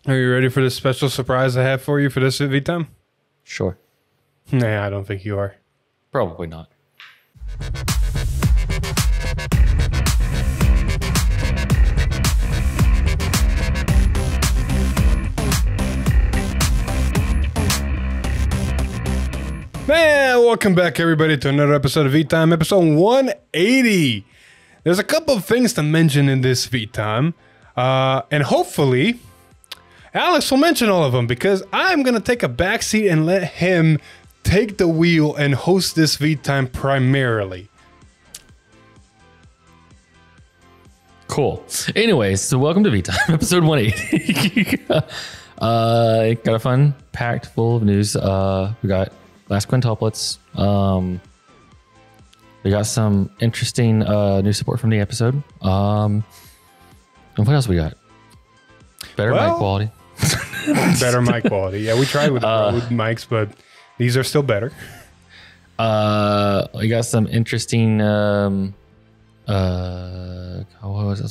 Are you ready for this special surprise I have for you for this V-Time? Sure. Nah, I don't think you are. Probably not. Man, welcome back everybody to another episode of V-Time, episode 180. There's a couple of things to mention in this V-Time, and hopefully Alex will mention all of them because I'm going to take a backseat and let him take the wheel and host this V-Time primarily. Cool. Anyways, so welcome to V-Time, episode 180. Got a fun, packed full of news. We got last quintuplets. We got some interesting new support from the episode. And what else we got? Better mic quality. Better mic quality. Yeah, we tried with the Rode mics, but these are still better. We got some interesting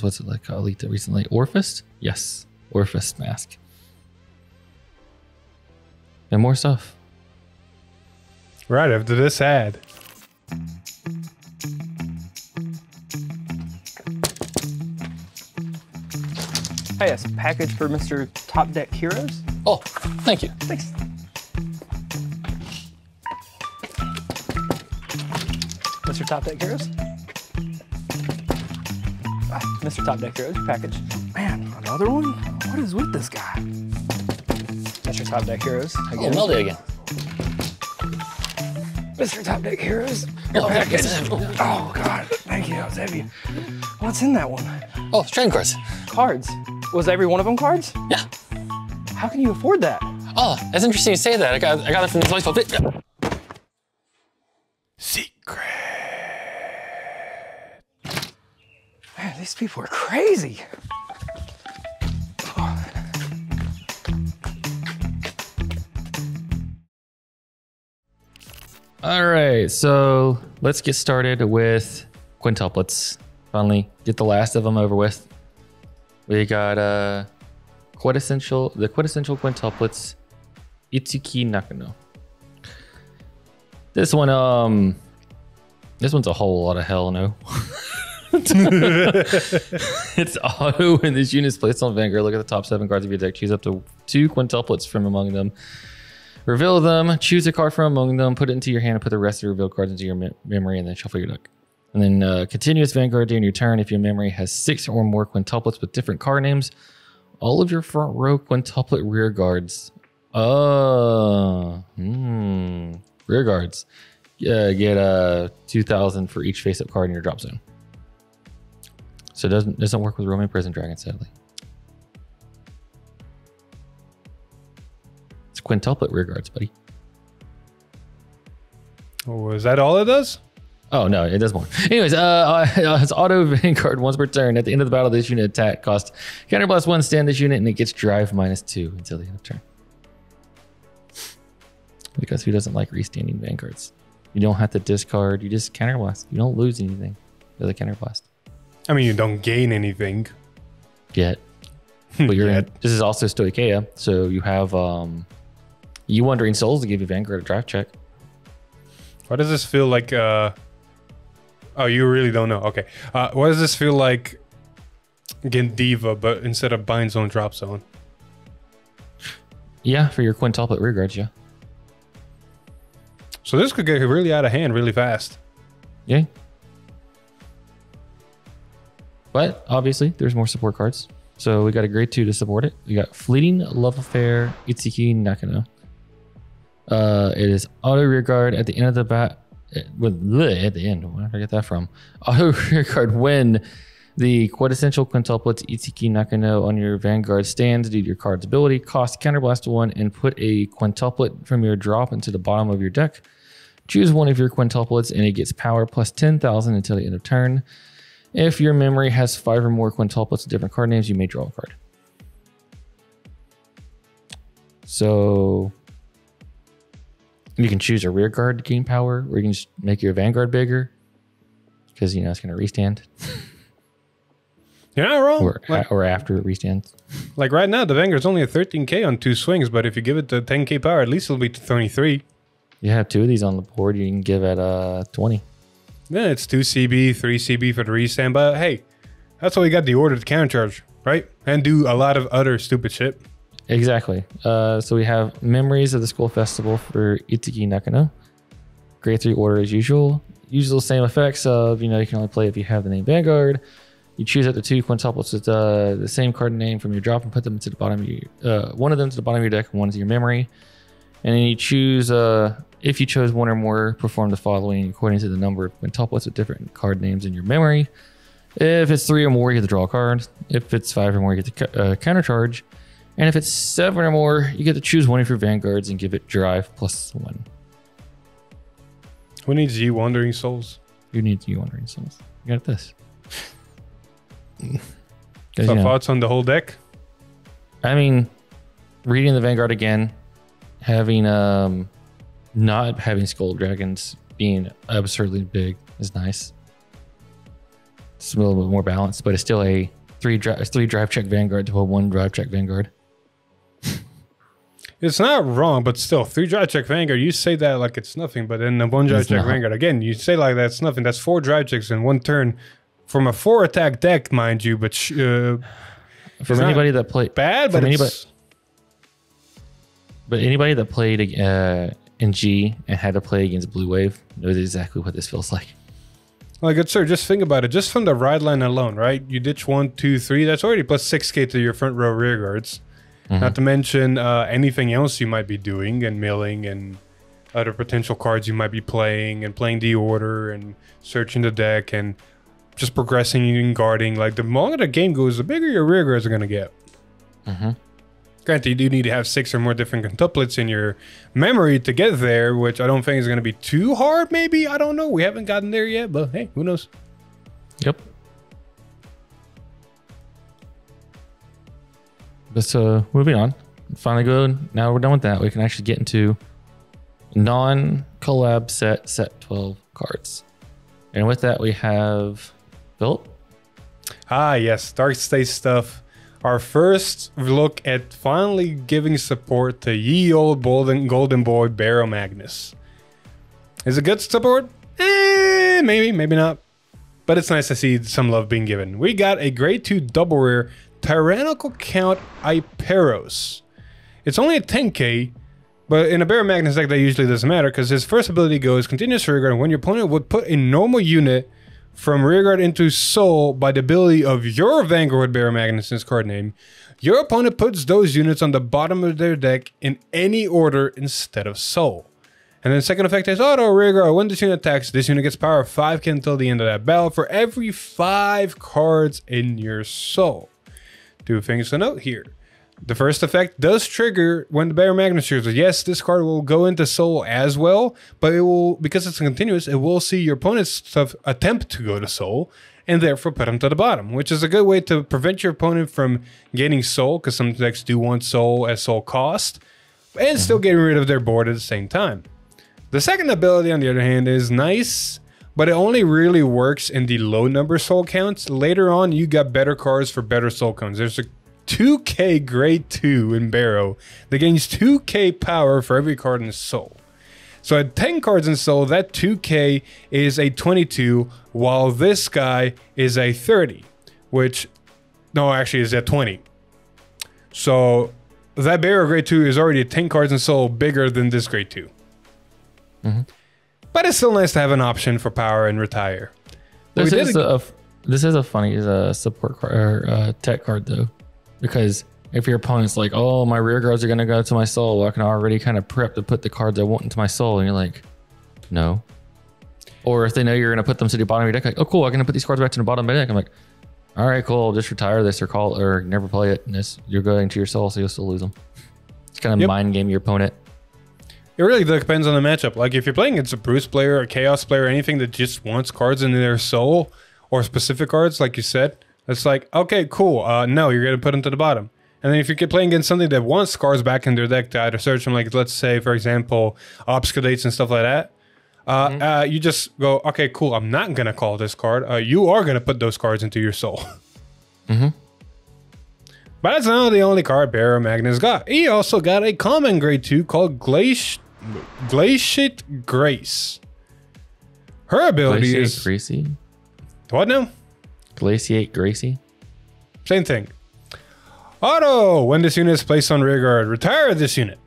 what's it like? I leaked it recently. Orphist? Yes. Orphist mask. And more stuff. Right after this ad. Oh yes, package for Mr. Top Deck Heroes. Oh, thank you. Thanks. Mr. Top Deck Heroes. Mr. Top Deck Heroes, your package. Man, another one? What is with this guy? Mr. Top Deck Heroes. Again. Oh, meld it again. Mr. Top Deck Heroes. Your package. Oh God, thank you. That was heavy. What's in that one? Oh, trading cards. Cards. Was every one of them cards? Yeah. How can you afford that? Oh, that's interesting you say that. I got it from this place called Secret. Man, these people are crazy. All right, so let's get started with quintuplets. Finally, get the last of them over with. We got the quintessential quintuplets, Itsuki Nakano. This one's a whole lot of hell no. It's auto when this unit is placed on Vanguard. Look at the top 7 cards of your deck. Choose up to 2 quintuplets from among them. Reveal them, choose a card from among them, put it into your hand, and put the rest of the revealed cards into your memory, and then shuffle your deck. And then continuous Vanguard during your turn. If your memory has 6 or more quintuplets with different card names, all of your front row quintuplet rear guards. Rear guards. Get 2,000 for each face-up card in your drop zone. So it doesn't work with Roman Prison Dragon, sadly. It's quintuplet rear guards, buddy. Oh, is that all it does? Oh, no, it does more. Anyways, it's auto Vanguard once per turn. At the end of the battle, this unit attack costs counterblast 1, stand this unit, and it gets drive -2 until the end of turn. Because who doesn't like restanding Vanguards? You don't have to discard, you just counterblast. You don't lose anything with a counterblast. I mean, you don't gain anything. Yet. But you're in, this is also Stoicheia, so you have you Wandering Souls to give you Vanguard a drive check. Why does this feel like oh, you really don't know. Okay. Why does this feel like Gendiva, but instead of bind zone, drop zone? Yeah, for your quintuplet rear guards, yeah. So this could get really out of hand really fast. Yeah. But obviously, there's more support cards. So we got a grade 2 to support it. We got Fleeting Love Affair Itsuki Nakano. It is auto rear guard at the end of the bat. At the end, where did I get that from? Auto rear guard when the quintessential quintuplets Itsuki Nakano on your Vanguard stands due to your card's ability, cost counterblast 1, and put a quintuplet from your drop into the bottom of your deck. Choose one of your quintuplets and it gets power plus 10,000 until the end of turn. If your memory has 5 or more quintuplets with different card names, you may draw a card. So you can choose a rear guard to gain power, or you can just make your Vanguard bigger because, you know, it's going to restand. You're not wrong. Or after it restands. Like right now, the Vanguard's only at 13k on 2 swings, but if you give it the 10k power, at least it'll be 23. You have 2 of these on the board, you can give at 20. Yeah, it's 2 CB, 3 CB for the restand, but hey, that's why we got the order to countercharge, right? And do a lot of other stupid shit. Exactly. So we have Memories of the School Festival for Itsuki Nakano. Grade 3 order as usual. Usual same effects of, you can only play if you have the name Vanguard. You choose up to 2 quintuplets with the same card name from your drop and put them to the bottom of your, one of them to the bottom of your deck and one to your memory. And then you choose, if you chose one or more, perform the following according to the number of quintuplets with different card names in your memory. If it's 3 or more, you get to draw a card. If it's 5 or more, you get to countercharge. And if it's 7 or more, you get to choose one of your Vanguards and give it drive +1. Who needs you Wandering Souls? You need you Wandering Souls. You got this. So thoughts on the whole deck? I mean, reading the Vanguard again, having not having Skull Dragons being absurdly big is nice. It's a little bit more balanced, but it's still a 3 drive check Vanguard to a 1 drive check Vanguard. It's not wrong, but still, 3 drive check Vanguard, you say that like it's nothing, but then the 1 drive check Vanguard, again, you say like that's nothing. That's 4 drive checks in 1 turn from a 4 attack deck, mind you, but for anybody that played bad, but anybody that played in G and had to play against Blue Wave knows exactly what this feels like. Like, good sir, just think about it. Just from the ride line alone, right? You ditch 1, 2, 3. That's already plus 6k to your front row rear guards. Not to mention anything else you might be doing and milling and other potential cards you might be playing and playing the order and searching the deck and just progressing and guarding. Like, the longer the game goes, the bigger your rear guards are going to get. Granted, you do need to have 6 or more different quintuplets in your memory to get there, which I don't think is going to be too hard, maybe. I don't know. We haven't gotten there yet, but hey, who knows? Yep. But moving on. Finally good. Now we're done with that. We can actually get into non-collab set 12 cards. And with that, we have Philip. Ah, yes. Dark State stuff. Our first look at finally giving support to ye old golden boy Barrow Magnus. Is it good support? Maybe, maybe not. But it's nice to see some love being given. We got a grade 2 double rare Tyrannical Count Iperos. It's only a 10k, but in a Barrow Magnus deck that usually doesn't matter because his first ability goes continuous rearguard when your opponent would put a normal unit from rearguard into soul by the ability of your Vanguard Barrow Magnus's card name. Your opponent puts those units on the bottom of their deck in any order instead of soul. And then second effect is auto rearguard. When this unit attacks, this unit gets power of 5k until the end of that battle for every 5 cards in your soul. 2 things to note here. The first effect does trigger when the Barrow Magnus triggers. Yes, this card will go into soul as well, but it will, because it's continuous, it will see your opponent's stuff attempt to go to soul and therefore put them to the bottom, which is a good way to prevent your opponent from gaining soul, because some decks do want soul as soul cost, and still getting rid of their board at the same time. The second ability, on the other hand, is nice, but it only really works in the low number soul counts. Later on, you got better cards for better soul counts. There's a 2k grade 2 in Barrow that gains 2k power for every card in soul. So at 10 cards in soul, that 2k is a 22, while this guy is a 30, which, no, actually is at 20. So that Barrow grade 2 is already 10 cards in soul bigger than this grade 2. But it's still nice to have an option for power and retire. This is a funny support card or tech card though, because if your opponent's like, "Oh, my rear guards are gonna go to my soul," I can already kind of prep to put the cards I want into my soul, and you're like, "No." Or if they know you're gonna put them to the bottom of your deck, like, "Oh, cool, I'm gonna put these cards back to the bottom of my deck." I'm like, "All right, cool, I'll just retire this or call or never play it." And this, you're going to your soul, so you'll still lose them. It's kind of mind game your opponent. It really depends on the matchup. Like if you're playing against a Bruce player, a Chaos player, anything that just wants cards in their soul or specific cards, like you said, it's like, okay, cool. No, you're going to put them to the bottom. And then if you're playing against something that wants cards back in their deck to either search them, like let's say, for example, obscurates and stuff like that, you just go, okay, cool. I'm not going to call this card. You are going to put those cards into your soul. Mm-hmm. But that's not the only card Barrow Magnus got. He also got a common grade 2 called Glaciate Grace. Her ability Glaciate is... Gracie? What now? Glaciate Gracie? Same thing. Auto! When this unit is placed on rearguard, retire this unit.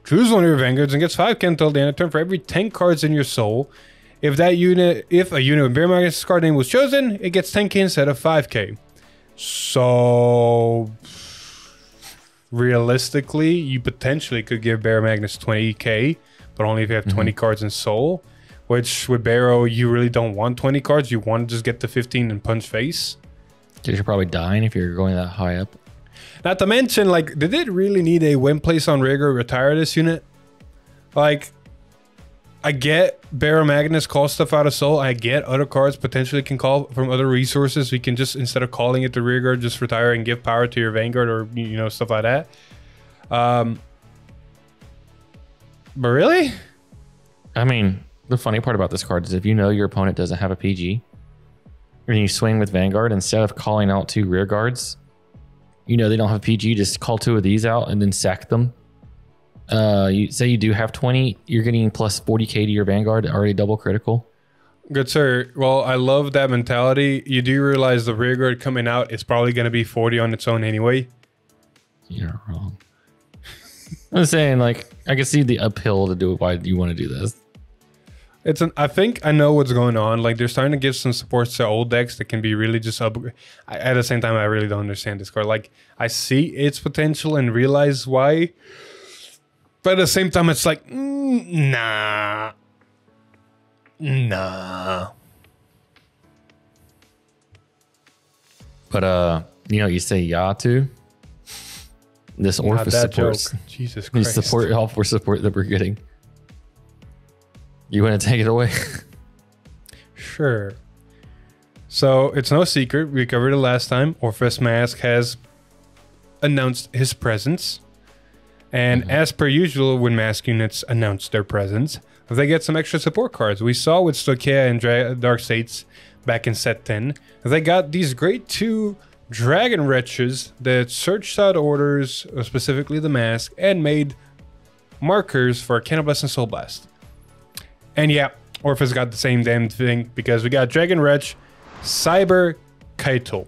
Choose one of your Vanguards and gets 5k until the end of turn for every 10 cards in your soul. If a unit with Barrow Magnus' card name was chosen, it gets 10k instead of 5k. So... realistically, you potentially could give Barrow Magnus 20k, but only if you have 20 cards in soul. Which, with Barrow, you really don't want 20 cards. You want to just get the 15 and punch face. Because you're probably dying if you're going that high up. Not to mention, like, did it really need a when placed on rearguard retire this unit? Like, I get Barrow Magnus calls stuff out of soul. I get other cards potentially can call from other resources. We can just, instead of calling it the rearguard, just retire and give power to your Vanguard or, you know, stuff like that. But really? I mean, the funny part about this card is if you know your opponent doesn't have a PG, and you swing with Vanguard, instead of calling out 2 rear guards, you know they don't have PG, just call 2 of these out and then sack them. You say you do have 20, you're getting plus 40k to your Vanguard, already double critical. Good sir. Well, I love that mentality. You do realize the rearguard coming out is probably going to be 40 on its own anyway. You're wrong. I'm saying, like, I can see the uphill to do it. Why do you want to do this? I think I know what's going on. Like, they're starting to give some supports to old decks that can be really just at the same time, I really don't understand this card. Like, I see its potential and realize why. But at the same time, it's like, nah. But, you know, you say yeah to this Orphis supports. Jesus You Christ. support all for support that we're getting. You want to take it away? Sure. So it's no secret. We covered it last time. Orphis Mask has announced his presence. And as per usual, when mask units announce their presence, they get some extra support cards. We saw with Stoicheia and Dark States back in set 10, they got these great 2 Dragon Wretches that searched out orders, specifically the mask, and made markers for Cannon Blast and Soul Blast. And yeah, Orphis got the same damn thing because we got Dragon Wretch, Cyber Kaito.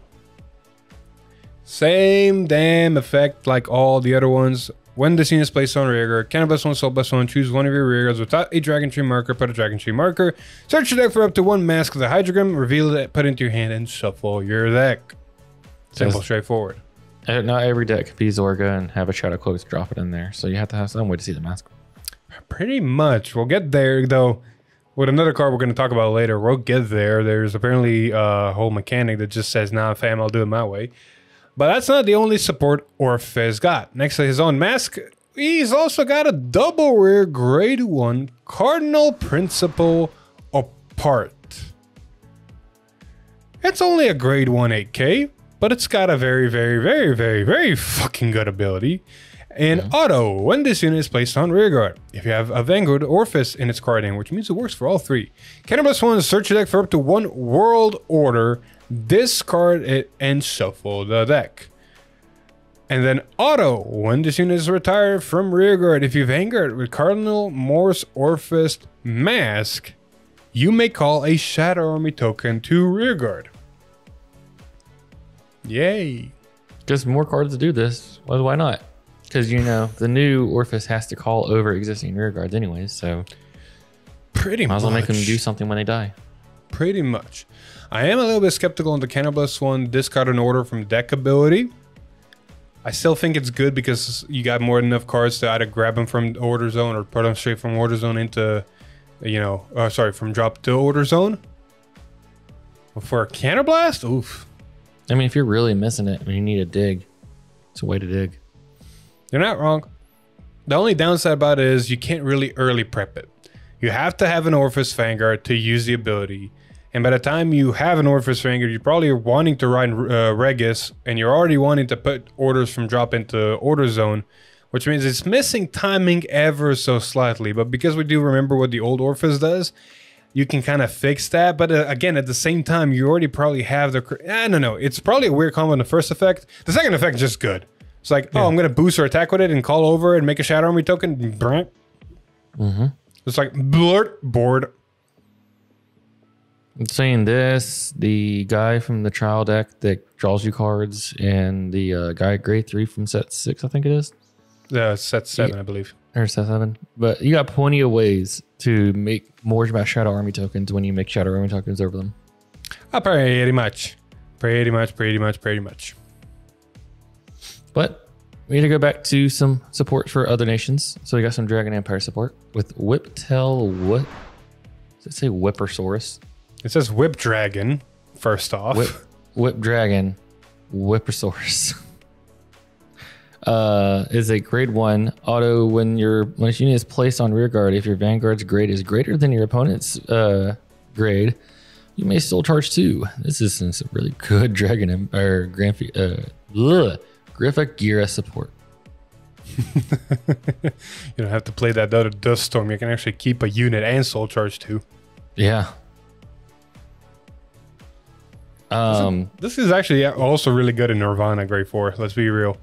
Same damn effect like all the other ones. When the scene is placed on rearguard, Cannon Blast 1, Soul Blast 1, choose one of your rearguards without a Dragon Tree marker, put a Dragon Tree marker, search your deck for up to 1 mask of the Hydrogram, reveal it, put it into your hand, and shuffle your deck. Simple, straightforward. Not every deck can be Zorga and have a Shadow Cloaks drop it in there. So you have to have some way to see the mask. Pretty much. We'll get there, though. With another card we're going to talk about later, we'll get there. There's apparently a whole mechanic that just says, nah, fam, I'll do it my way. But that's not the only support Orphis got. Next to his own mask, he's also got a double rare grade 1 Cardinal Principle Apart. It's only a grade 1 8k, but it's got a very, very, very, very, very fucking good ability. And auto, when this unit is placed on rearguard. If you have a Vanguard Orphis in its card name, which means it works for all 3. Cannon Blast 1, search your deck for up to 1 World Order, discard it, and shuffle the deck. And then auto, when this unit is retired from rearguard, if you Vanguard with Cardinal Morse Orphis Mask, you may call a Shadow Army token to rearguard. Yay. Just more cards to do this. Well, why not? Because, you know, the new Orphis has to call over existing rear guards anyways, so Pretty might much. as well make them do something when they die. Pretty much. I am a little bit skeptical on the Cannon Blast 1 discard an order from deck ability. I still think it's good because you got more than enough cards to either grab them from order zone or put them straight from order zone into, you know, from drop to order zone. But for a Cannon Blast, oof. I mean, if you're really missing it and you need a dig, it's a way to dig. You're not wrong. The only downside about it is you can't really early prep it. You have to have an Orphis Vanguard to use the ability. And by the time you have an Orphis Vanguard, you're probably wanting to ride Regis, and you're already wanting to put orders from drop into order zone, which means it's missing timing ever so slightly. But because we do remember what the old Orphis does, you can kind of fix that. But again, at the same time, you already probably have the... I don't know. It's probably a weird combo in the first effect. The second effect is just good. It's like, oh, I'm going to boost or attack with it and call over and make a Shadow Army token. It's like, blurt, board. I'm saying this, the guy from the trial deck that draws you cards and the guy at grade 3 from set 6, I think it is. Set 7, I believe. Or set 7. But you got plenty of ways to make more Shadow Army tokens when you make Shadow Army tokens over them. Pretty much. Pretty much. But we need to go back to some support for other nations. So we got some Dragon Empire support with Whiptail. What does it say? Whippersaurus. It says Whip Dragon, first off. Whip Dragon, Whippersaurus. Is a grade 1 auto when its unit is placed on rear guard. If your Vanguard's grade is greater than your opponent's grade, you may still charge 2. This is some really good Dragon Empire Griffagira support. You don't have to play that other Dust Storm. You can actually keep a unit and soul charge 2. Yeah. This is actually also really good in Nirvana grade 4. Let's be real.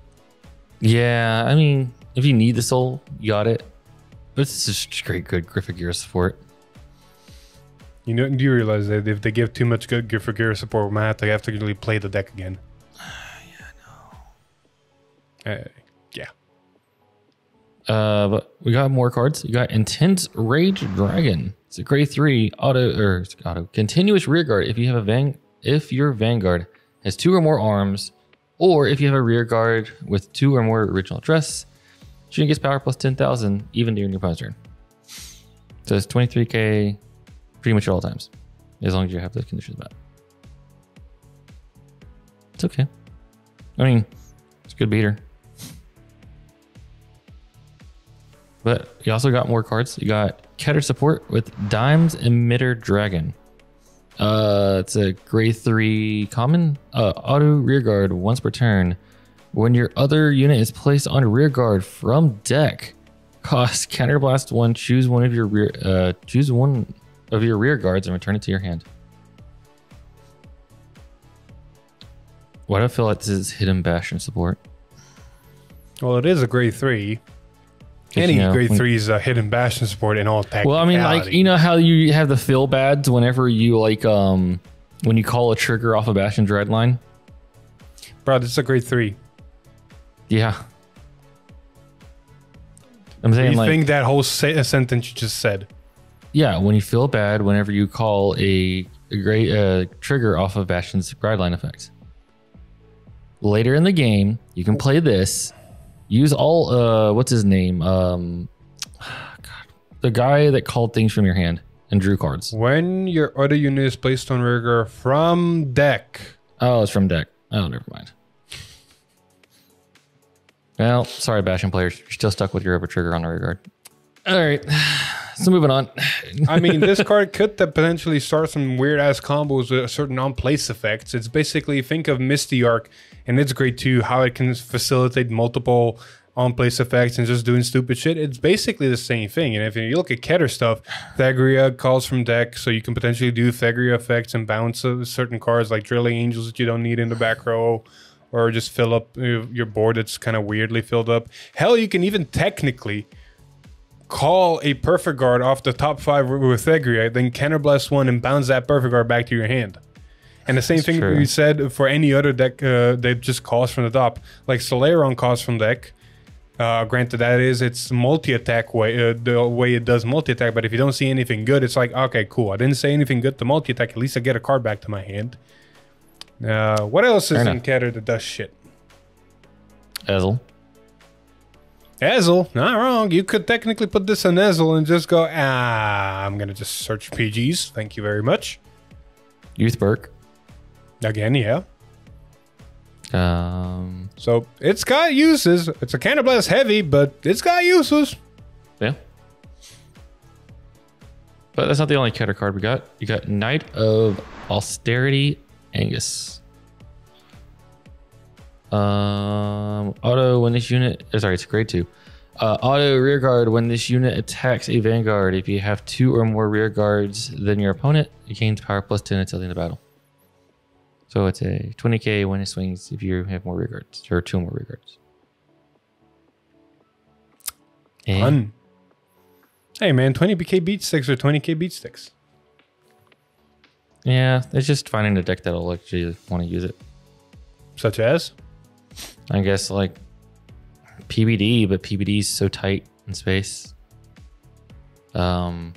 Yeah, I mean, if you need the soul, you got it. But it's just great, good Griffagira support. You know, do you realize that if they give too much good Griffagira support, we might have to really play the deck again? Yeah. But we got more cards. You got Intense Rage Dragon. It's a grade 3 auto continuous rear guard. If your Vanguard has 2 or more arms, or if you have a rear guard with 2 or more original dress, shooting gets power plus 10,000 even during your opponent's turn. So it's 23k pretty much at all times, as long as you have the conditions met. It's okay. I mean, it's a good beater. But you also got more cards. You got Keter support with Dime's Emitter Dragon. It's a grade 3 common auto rear guard once per turn. When your other unit is placed on rear guard from deck, cost counterblast 1. Choose one of your rear guards and return it to your hand. Why do I feel like this is Hidden Bastion support? Well, it is a grade 3. Any grade 3 is a Hidden Bastion support in all technicality. Well, I mean, like, you know how you have the fill bads whenever you like when you call a trigger off a Bastion Dreadline? Bro, this is a grade 3. Yeah. I'm saying, like, think that whole sentence you just said. Yeah, when you feel bad whenever you call a great trigger off of Bastion's Dreadline effect. Later in the game, you can play this. Use all, what's his name? God, the guy that called things from your hand and drew cards. When your other unit is placed on rigor from deck. Oh, it's from deck. Oh, never mind. Well, sorry, Bastion players. You're still stuck with your over trigger on the rear guard. All right, so moving on. I mean, this card could potentially start some weird ass combos with certain on-place effects. It's basically, think of Misty Arc, and it's great too, how it can facilitate multiple on-place effects and just doing stupid shit. It's basically the same thing. And if you look at Keter stuff, Thagria calls from deck, so you can potentially do Thagria effects and bounce certain cards like Drilling Angels that you don't need in the back row, or just fill up your board that's kind of weirdly filled up. Hell, you can even technically call a Perfect Guard off the top 5 with Thagria, then counterblast 1 and bounce that Perfect Guard back to your hand. And the same thing we said for any other deck that just calls from the top. Like Solaron calls from deck. Granted, it's multi-attack way, the way it does multi-attack, but if you don't see anything good, it's like, okay, cool. I didn't say anything good to multi-attack. At least I get a card back to my hand. What else is in Keter that does shit? Ezel, not wrong. You could technically put this on Ezel and just go, I'm going to just search PGs. Thank you very much. Youth Burke. Again, yeah. So it's got uses. It's a Counterblast heavy, but it's got uses. Yeah. But that's not the only Keter card we got. You got Knight of Austerity Angus. Auto when this unit, sorry, it's grade 2. Auto rear guard. When this unit attacks a Vanguard, if you have 2 or more rear guards than your opponent, it gains power +10 until the end of battle. So it's a 20k when it swings if you have more rear guards, or 2 more rear guards. Fun. Hey man, 20k beat sticks or 20k beat sticks. Yeah, it's just finding a deck that'll actually want to use it. Such as? I guess like PBD, but PBD is so tight in space. I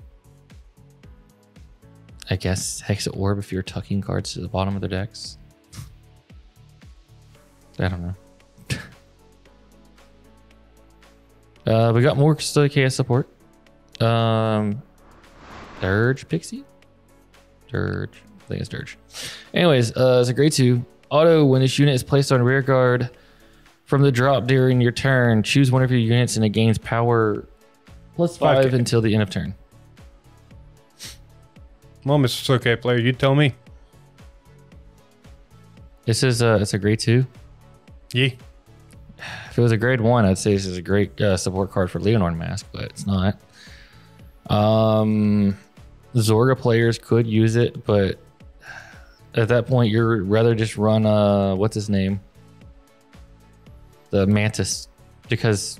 guess Hexa Orb if you're tucking cards to the bottom of their decks. I don't know. We got more KS support. Dirge Pixie? Dirge. I think it's Dirge. Anyways, it's a grade 2. Auto, when this unit is placed on rear guard from the drop during your turn, choose one of your units and it gains power +5 until the end of turn. Well, Mr. Okay player, you tell me. This is it's a grade 2. Yeah. If it was a grade 1, I'd say this is a great support card for Leonard Mask, but it's not. Zorga players could use it, but at that point, you'd rather just run, what's his name? The Mantis, because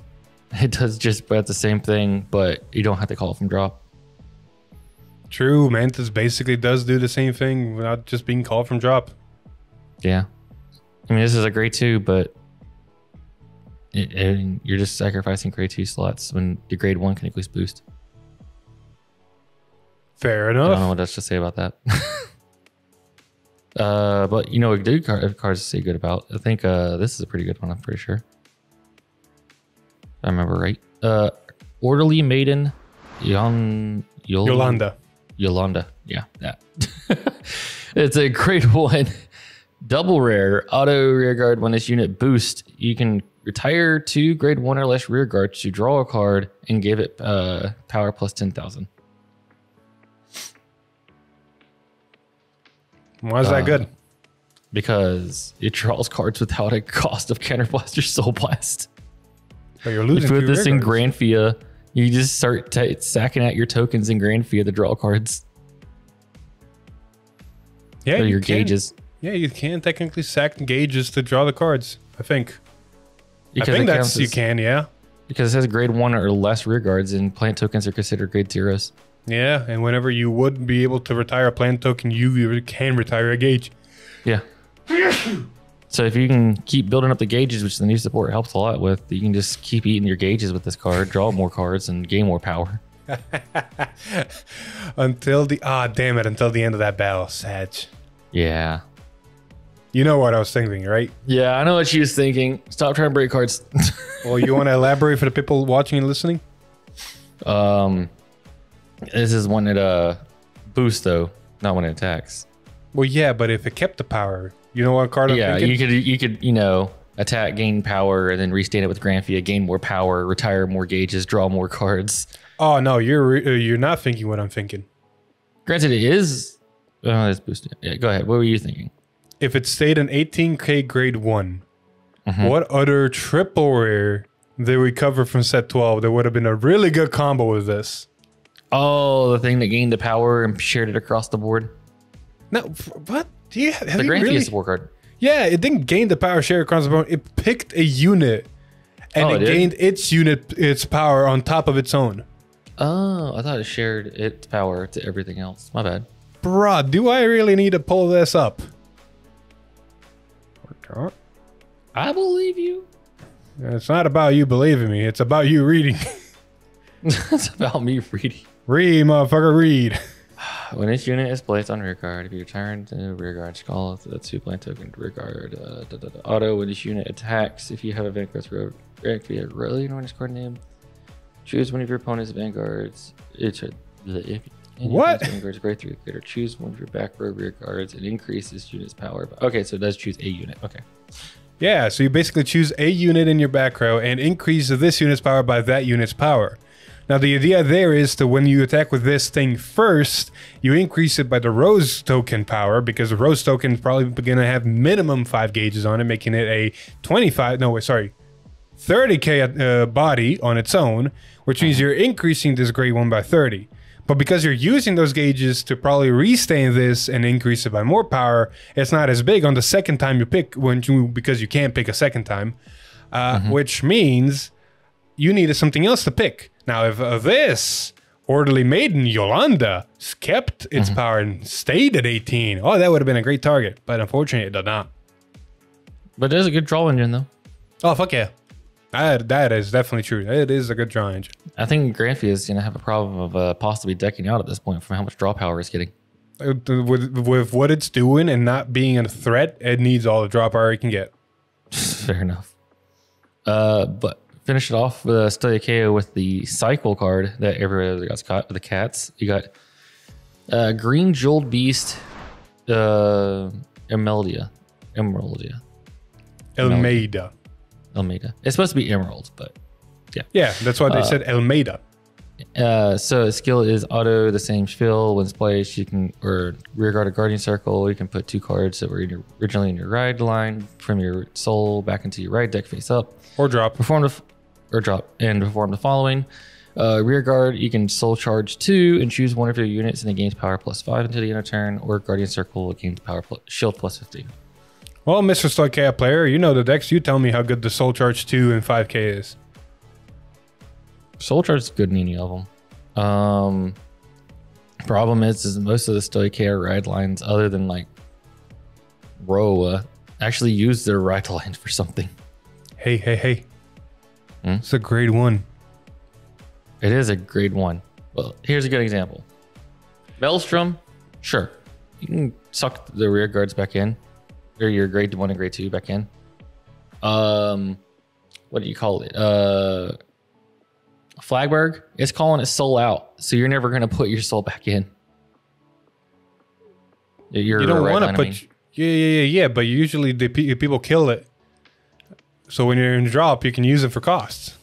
it does just about the same thing, but you don't have to call it from drop. True, Mantis basically does do the same thing without just being called from drop. Yeah. I mean, this is a grade 2, but you're just sacrificing grade 2 slots when your grade 1 can at least boost. Fair I enough. don't know what else to say about that. But you know what good cards to say good about? I think this is a pretty good one, I'm pretty sure. If I remember right. Orderly Maiden Yolanda. Yeah, that. It's a grade 1. Double rare. Auto rear guard. When this unit boosts, you can retire 2 grade 1 or less rear guards to draw a card and give it power +10,000. Why is that good? Because it draws cards without a cost of Counterblast or Soul Blast. But you're losing. If you put this in guards. Granfia, you just start sacking out your tokens in Granfia to draw cards. Yeah, Or you your can. gauges. Yeah, you can technically sack gauges to draw the cards. I think. Because I think it that's counts you as- can. Yeah. Because it has grade 1 or less rear guards, and plant tokens are considered grade 0s. Yeah, and whenever you would be able to retire a plant token, you can retire a gauge. Yeah. So if you can keep building up the gauges, which the new support helps a lot with, you can just keep eating your gauges with this card, draw more cards, and gain more power. Until the until the end of that battle, Sag. Yeah. You know what I was thinking, right? Yeah, I know what she was thinking. Stop trying to break cards. Well, you want to elaborate for the people watching and listening? This is one that boosts though, not when it attacks. Well, yeah, but if it kept the power, you know what card I'm Yeah, thinking? you could attack, gain power, and then restate it with Granfia, gain more power, retire more gauges, draw more cards. Oh no, you're not thinking what I'm thinking. Granted, it is. Oh, it's boosted. Yeah, go ahead. What were you thinking? If it stayed an 18k grade 1, Mhm. what other triple rare did we cover from set 12 that would have been a really good combo with this? Oh, the thing that gained the power and shared it across the board. No, what? Do you have The you Granfia really? support card. Yeah, it didn't gain the power share across the board. It picked a unit, and Oh, it it did? gained its power on top of its own. Oh, I thought it shared its power to everything else. My bad. Bruh, do I really need to pull this up? I believe you. It's not about you believing me. It's about you reading. It's about me reading. Read, motherfucker, read. When this unit is placed on rear guard, if you return to rear guard, just call the 2 plant token to rear guard. Auto, when this unit attacks, if you have a Vanguard via really this card name, choose one of your opponent's Vanguards. If What? Vanguard's grade 3 or choose one of your back row rear guards and increase this unit's power. Okay, so it does choose a unit. Okay. Yeah, so you basically choose a unit in your back row and increase this unit's power by that unit's power. Now the idea there is that when you attack with this thing first, you increase it by the Rose token power, because the Rose token is probably going to have minimum 5 gauges on it, making it a 25, no wait, sorry, 30k body on its own, which means you're increasing this grade 1 by 30. But because you're using those gauges to probably restain this and increase it by more power, it's not as big on the second time you pick because you can't pick a second time, which means you needed something else to pick. Now, if this Orderly Maiden Yolanda kept its power and stayed at 18, oh, that would have been a great target. But unfortunately, it did not. But it is a good draw engine, though. Oh, fuck yeah. That is definitely true. It is a good draw engine. I think Granfia is going to have a problem of possibly decking out at this point from how much draw power it's getting. With what it's doing and not being a threat, it needs all the draw power it can get. Fair enough. But finish it off with Stoicheo with the cycle card that everybody got caught with the cats. You got Green Jeweled Beast, Emeraldia. Almeida. It's supposed to be Emerald, but yeah. Yeah, that's why they said Almeida. So skill is auto, the same skill. When placed, you can, or rearguard a guardian circle, you can put 2 cards that were originally in your right line from your soul back into your right deck face up. Or drop. Perform the following. Rearguard, you can soul charge 2 and choose one of your units and it gains power +5 until the end of turn, or guardian circle, it gains power shield +15. Well, Mr. Stoichea player, you know the decks. You tell me how good the Soul Charge 2 and 5k is. Soul Charge is good in any of them. Problem is most of the Stoichea ride lines, other than like Roa, actually use their ride lines for something. Hey. It's a grade 1. It is a grade 1. Well, here's a good example. Maelstrom, sure. You can suck the rear guards back in. Or your grade 1 and grade 2 back in. What do you call it? Flagberg, it's calling it soul out. So you're never going to put your soul back in. You don't want to put... Yeah, but usually people kill it. So when you're in drop, you can use it for costs.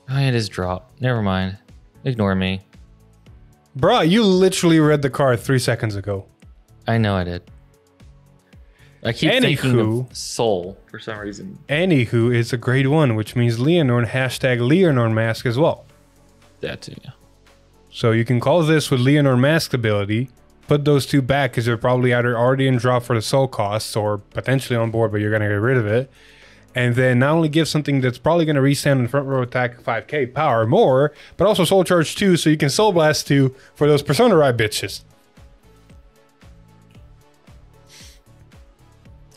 Oh, it is drop. Never mind. Ignore me. Bruh, you literally read the card 3 seconds ago. I know I did. I keep thinking of soul for some reason. Anywho, it's a grade 1, which means Leonor #Leonor mask as well. That too, yeah. So you can call this with Leonor mask ability, put those 2 back because they're probably either already in drop for the soul costs or potentially on board, but you're going to get rid of it. And then not only give something that's probably going to restand in front row attack 5k power more, but also soul charge 2 so you can soul blast 2 for those persona ride bitches.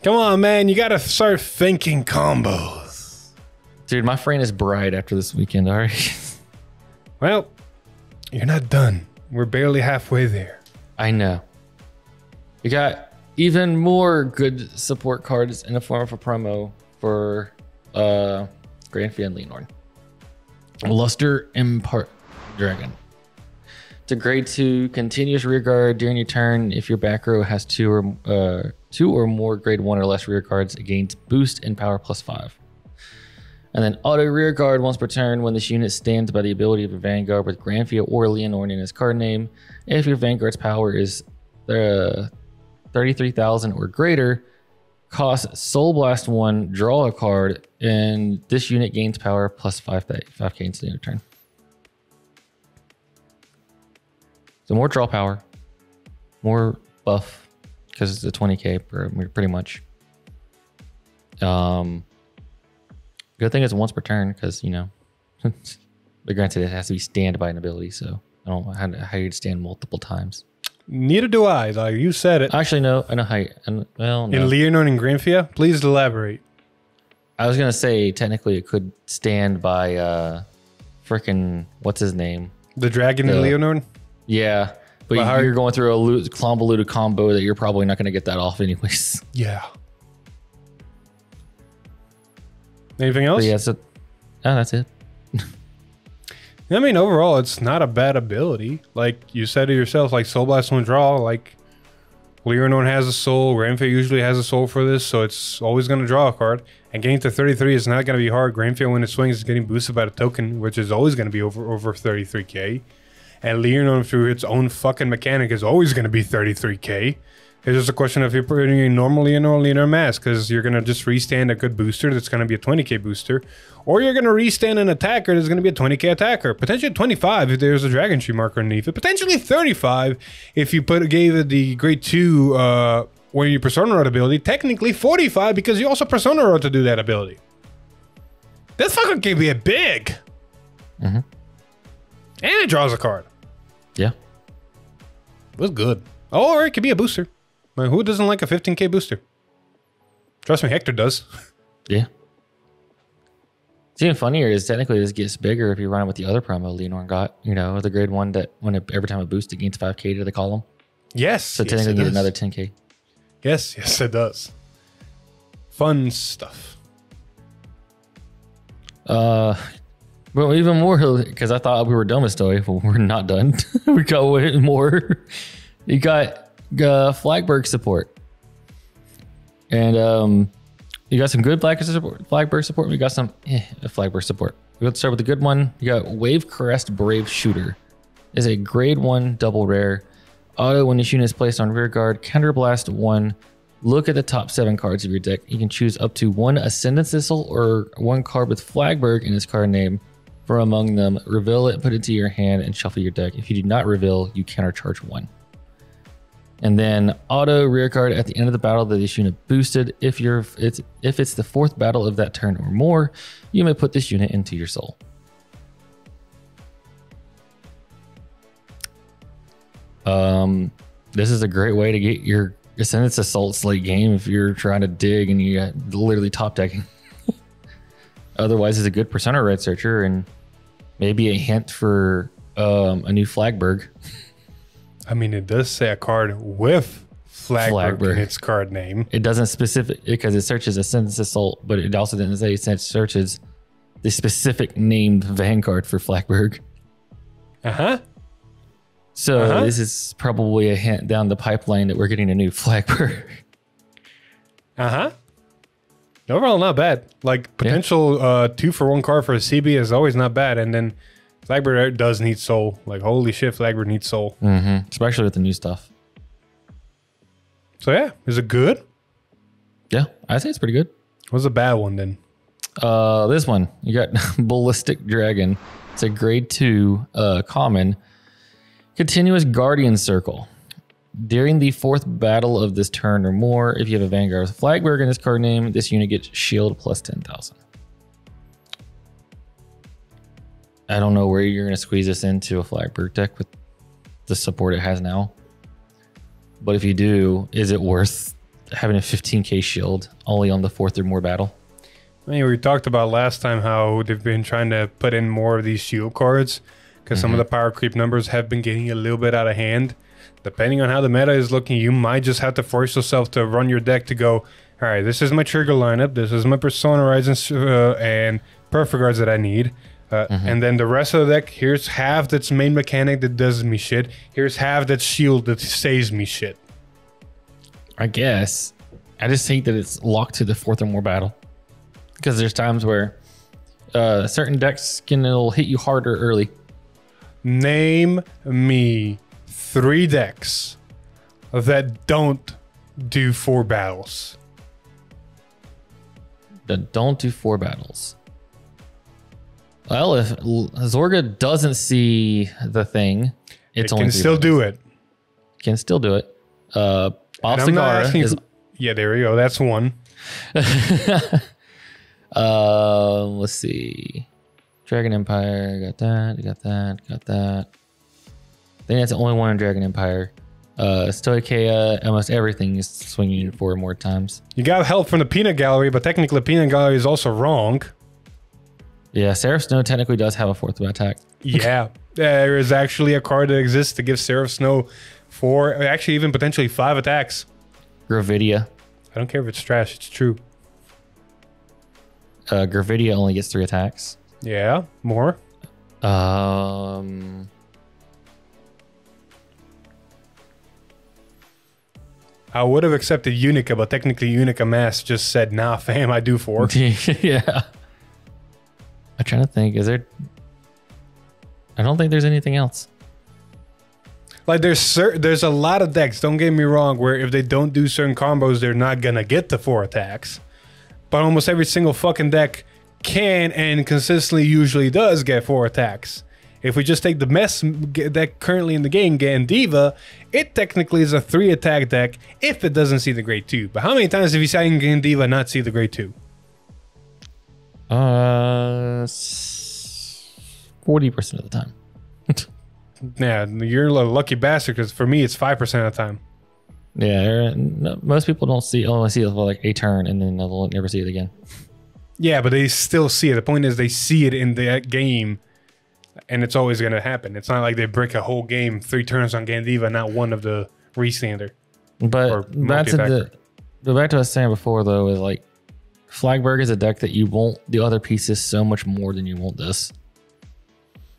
Come on, man. You got to start thinking combos. Dude, my brain is bright after this weekend, all right? Well, you're not done. We're barely halfway there. I know. We got even more good support cards in the form of a promo for Granfia and Leonor. Luster Impart Dragon. To grade 2, continuous rearguard during your turn. If your back row has 2 or more grade 1 or less rear guards, it gains boost and power +5. And then auto rearguard once per turn when this unit stands by the ability of a Vanguard with Granfia or Leonor in its card name. If your Vanguard's power is 33,000 or greater, cost Soul Blast 1, draw a card, and this unit gains power +5k until the end of turn. So more draw power, more buff, because it's a 20k pretty much. Good thing it's once per turn, because, you know, but granted it has to be stand by an ability, so I don't know how you'd stand multiple times. Neither do I. Like you said it. Actually, no. I know how. Well, no. In Leonor and Granfia, please elaborate. I was gonna say technically it could stand by freaking what's his name? The dragon in Leonor. Yeah, but you're going through a convoluted combo that you're probably not gonna get that off anyways. Yeah. Anything else? But yeah, that's it. I mean, overall, it's not a bad ability. Like you said it yourself, like Soul Blast 1 draw, like Leonor has a soul, Granfia usually has a soul for this, so it's always going to draw a card. And getting to 33 is not going to be hard. Granfia, when it swings, is getting boosted by the token, which is always going to be over 33k. And Leonor, through its own fucking mechanic, is always going to be 33k. It's just a question of if you're putting a normal Leaner mask, because you're going to just restand a good booster that's going to be a 20k booster, or you're going to restand an attacker that's going to be a 20k attacker. Potentially 25 if there's a Dragon Tree marker underneath it. Potentially 35 if you gave it the grade 2 when you Persona Road ability. Technically 45 because you also Persona Road to do that ability. This fucking can be a big. Mm-hmm. And it draws a card. Yeah. It was good. Or it could be a booster. Like, who doesn't like a 15k booster? Trust me, Hector does. Yeah. It's even funnier is technically this gets bigger if you run it with the other promo Leonor got. You know, the grade 1 that every time it boosts, it gains 5k to the column. Yes. So technically you get another 10k. Yes, it does. Fun stuff. Well, even more, because I thought we were done with Stoy. Well, we're not done. We got way more. You got Flagberg support. And you got some good Flagberg support. We got some Flagberg support. Let's start with the good one. You got Wave Crest Brave Shooter. Is a grade 1 double rare. Auto when this unit is placed on rear guard. Counterblast 1. Look at the top 7 cards of your deck. You can choose up to 1 Ascendant Thistle or 1 card with Flagberg in its card name. From among them, reveal it, put it to your hand, and shuffle your deck. If you do not reveal, you countercharge 1. And then auto rear guard at the end of the battle that this unit boosted. If it's the 4th battle of that turn or more, you may put this unit into your soul. This is a great way to get your Ascendance Assaults late game if you're trying to dig and you got literally top decking. Otherwise, it's a good Persona Red Searcher and maybe a hint for a new Flagberg. I mean, it does say a card with Flagberg in its card name. It doesn't specific because it searches Ascendance Assault, but it also didn't say it searches the specific named Vanguard for Flagberg. So this is probably a hint down the pipeline that we're getting a new Flagberg. Overall, not bad. Like, potential 2-for-1 card for a CB is always not bad. And then Flagberg does need soul. Like, holy shit, Flagberg needs soul. Especially with the new stuff. So, yeah. Is it good? Yeah, I think it's pretty good. What's a bad one, then? This one. You got Ballistic Dragon. It's a grade 2 common. Continuous Guardian Circle. During the 4th battle of this turn or more, if you have a Vanguard with Flagberg in this card name, this unit gets shield plus 10,000. I don't know where you're going to squeeze this into a Flagberg deck with the support it has now. But if you do, is it worth having a 15k shield only on the 4th or more battle? I mean, we talked about last time how they've been trying to put in more of these shield cards because some of the power creep numbers have been getting a little bit out of hand. Depending on how the meta is looking, you might just have to force yourself to run your deck to go, all right, this is my trigger lineup, this is my Persona Horizon and Perfect Guards that I need. And then the rest of the deck, here's half that's main mechanic that does me shit. Here's half that's shield that saves me shit. I guess. I just think that it's locked to the 4th or more battle. Because there's times where certain decks it'll hit you harder early. Name me 3 decks that don't do 4 battles. That don't do 4 battles. Well, if Zorga doesn't see the thing, it's only can still do it. Can still do it. Bob Sagara is... Yeah, there we go. That's one. Let's see. Dragon Empire, got that. I think that's the only one in Dragon Empire. Stoicheia, almost everything is swinging 4 or more times. You got help from the Peanut Gallery, but technically the Peanut Gallery is also wrong. Yeah, Seraph Snow technically does have a 4th attack. Yeah, there is actually a card that exists to give Seraph Snow 4, actually even potentially 5 attacks. Gravidia. I don't care if it's trash, it's true. Gravidia only gets 3 attacks. Yeah, more. I would have accepted Unica, but technically Unica Mass just said, nah, fam, I do 4. Yeah. I'm trying to think. Is there... I don't think there's anything else. Like there's a lot of decks, don't get me wrong, where if they don't do certain combos, they're not gonna get the 4 attacks. But almost every single fucking deck can and consistently usually does get 4 attacks. If we just take the mess deck currently in the game, Gandiva, it technically is a 3 attack deck if it doesn't see the grade 2. But how many times have you seen Gandiva not see the grade 2? 40% of the time. Yeah, you're a lucky bastard because for me it's 5% of the time. Yeah, most people don't only see it for like a turn and then they'll never see it again. Yeah, but they still see it. The point is they see it in the game and it's always going to happen. It's not like they break a whole game 3 turns on Gandiva, not one of the restander. But back to what I was saying before though, is like Flagberg is a deck that you want the other pieces so much more than you want this.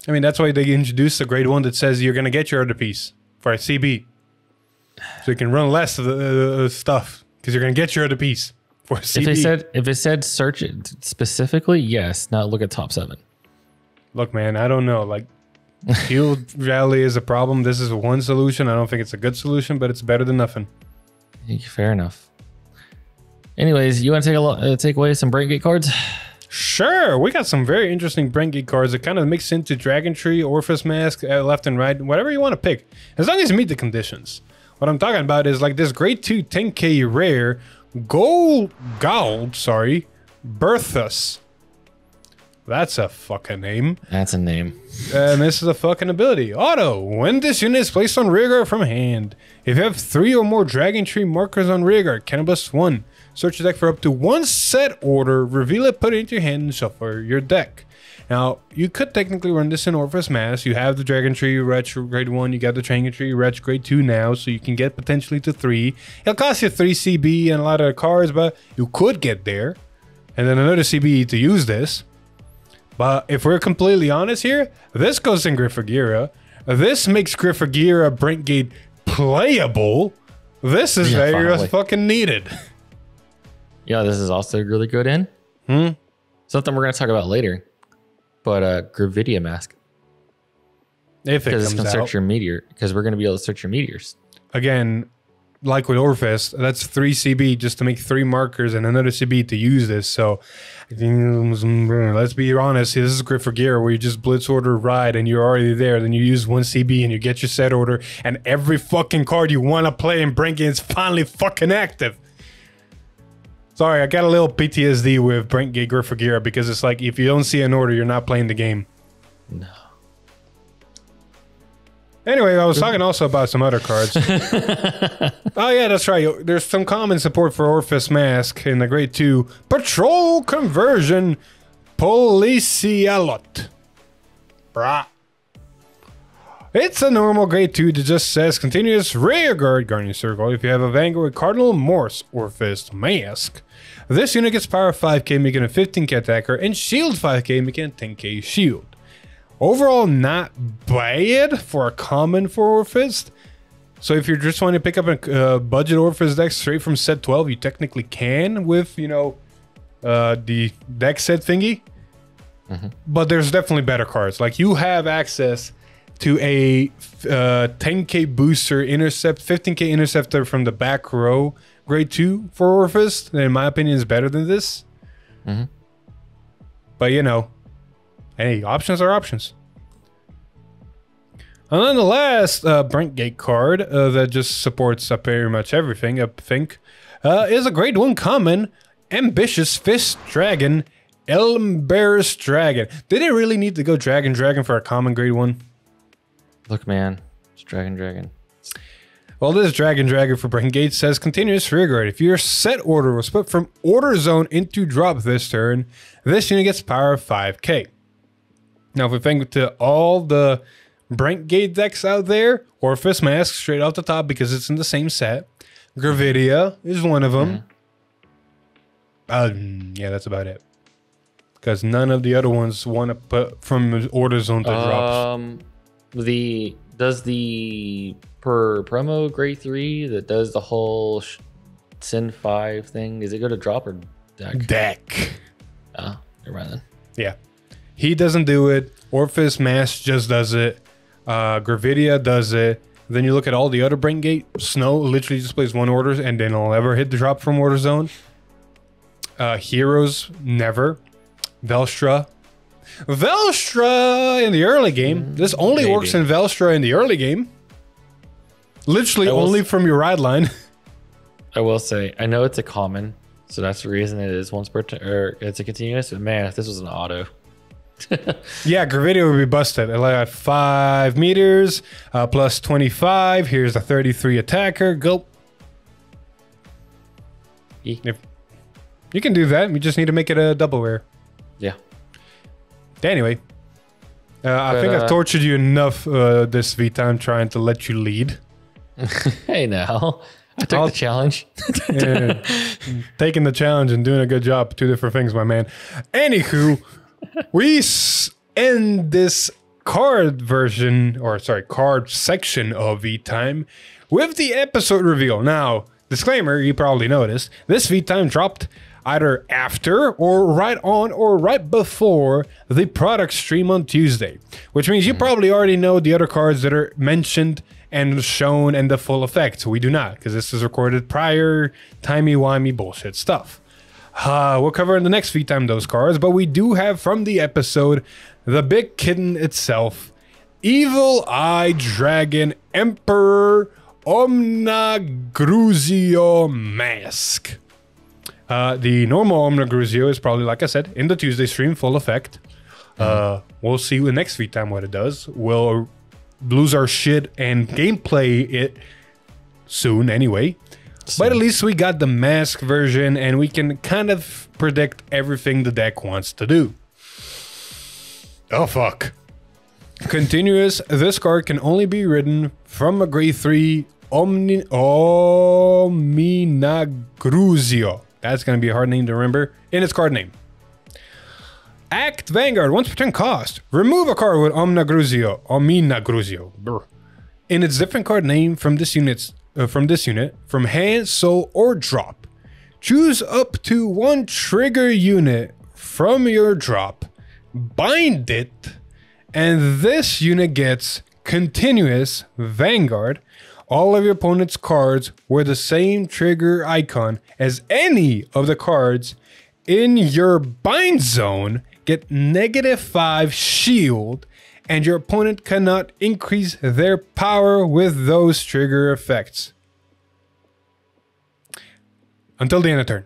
I mean, that's why they introduced the grade 1 that says you're going to get your other piece for a CB. So you can run less of the stuff because you're going to get your other piece for a CB. If it said search it specifically, yes. Now look at top 7. Look, man, I don't know. Like, Shield Rally is a problem. This is one solution. I don't think it's a good solution, but it's better than nothing. Fair enough. Anyways, you want to take away some Break Gate cards? Sure, we got some very interesting Brengate cards that kind of mix into Dragon Tree, Orpheus Mask, left and right, whatever you want to pick, as long as you meet the conditions. What I'm talking about is like this grade 2 10k rare Gold, Berthus. That's a fucking name. That's a name. And this is a fucking ability. Auto. When this unit is placed on rearguard from hand, if you have 3 or more Dragon Tree markers on rearguard, Cannabis 1. Search your deck for up to 1 set order, reveal it, put it into your hand, and shuffle your deck. Now, you could technically run this in Orpheus Mask. You have the Dragon Tree Wretch grade 1, you got the Dragon Tree Wretch grade 2 now, so you can get potentially to 3. It'll cost you 3 CB and a lot of cards, but you could get there. And then another CB to use this. But if we're completely honest here, this goes in Griffagira. This makes Griffagira Brentgate playable. This is very fucking needed. Yeah, this is also really good in. Something we're going to talk about later. But Gravidia Mask. If it comes out. Because it's going to search your meteor. Because we're going to be able to search your meteors. Again, like with Orpheus, that's 3 CB just to make 3 markers and another CB to use this. So, let's be honest. This is Griffagira where you just blitz order ride and you're already there. Then you use 1 CB and you get your set order. And every fucking card you want to play and bring in is finally fucking active. Sorry, I got a little PTSD with Brentgate Griffagira because it's like if you don't see an order, you're not playing the game. No. Anyway, I was talking also about some other cards. Oh yeah, that's right. There's some common support for Orpheus Mask in the grade 2 Patrol Conversion Policialot. Brah. It's a normal grade 2 that just says continuous rearguard Guardian Circle. If you have a Vanguard Cardinal Morse Orpheus Mask, this unit gets power 5k, making a 15k attacker, and shield 5k, making a 10k shield. Overall, not bad for a common for Orpheus. So if you just want to pick up a budget Orpheus deck straight from set 12, you technically can with, you know, the deck set thingy. But there's definitely better cards. Like you have access to a 10k booster intercept, 15k interceptor from the back row grade 2 for Orpheus. That in my opinion is better than this. But you know, hey, options are options. And then the last Brentgate card that just supports very much everything, I think, is a grade 1 common Ambitious Fist Dragon, Elmbear's Dragon. Did it really need to go Dragon for a common grade 1? Look, man, it's Dragon. Well, this Dragon for Brentgate says continuous rearguard. If your set order was put from order zone into drop this turn, this unit gets power 5k. Now, if we think to all the Brentgate decks out there, Orpheus Mask straight off the top because it's in the same set. Gravidia is one of them. Yeah, that's about it. Because none of the other ones want to put from order zone to drops. Does the per promo grade 3 that does the whole send 5 thing, does it go to drop or deck? Oh, never mind then. Yeah. He doesn't do it. Orpheus Mask just does it. Gravidia does it. Then you look at all the other Brain Gate. Snow literally just plays one order and then it'll never hit the drop from order zone. Heroes, never. Velstra in the early game. This only works in Velstra in the early game. Literally only from your ride line. I will say, I know it's a common, so that's the reason it is once per turn, or it's a continuous, but man, if this was an auto. Yeah, Gravidia would be busted. I got 5 meters, plus 25. Here's a 33 attacker. Go. If you can do that, you just need to make it a double rare. Yeah. Anyway, I think I've tortured you enough this V-time trying to let you lead. Hey now, I took the challenge. Yeah, taking the challenge and doing a good job. 2 different things, my man. Anywho, we end this card section of V-time with the episode reveal. Now, disclaimer, you probably noticed, this V-time dropped either after or right on or right before the product stream on Tuesday, which means you probably already know the other cards that are mentioned and shown and the full effect. So we do not, because this is recorded prior timey-wimey bullshit stuff. We'll cover in the next V-time those cards, but we do have from the episode the big kitten itself, Evil Eye Dragon Emperor Omnagruzio Mask. The normal Omnagruzio is probably, like I said, in the Tuesday stream, full effect. We'll see the next V-time what it does. We'll lose our shit and gameplay it soon anyway. But at least we got the mask version and we can kind of predict everything the deck wants to do. Oh, fuck. Continuous. This card can only be ridden from a grade 3 Omnagruzio. That's going to be a hard name to remember in its card name. Act Vanguard, once per turn cost. Remove a card with Omnagruzio in its different card name from this unit, from hand, soul, or drop. Choose up to 1 trigger unit from your drop, bind it, and this unit gets continuous Vanguard. All of your opponent's cards with the same trigger icon as any of the cards in your bind zone get -5 shield, and your opponent cannot increase their power with those trigger effects until the end of turn.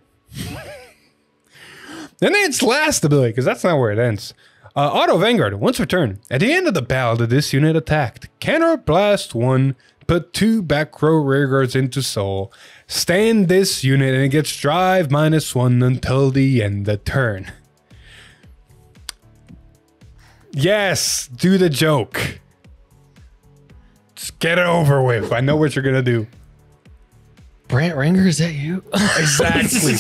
Then its last ability, because that's not where it ends. Auto Vanguard, once per turn. At the end of the battle that this unit attacked, Counterblast 1, put 2 back row rearguards into soul. Stand this unit and it gets drive -1 until the end of turn. Yes, do the joke. Just get it over with. I know what you're gonna do. Brant Ranger, is that you? Exactly.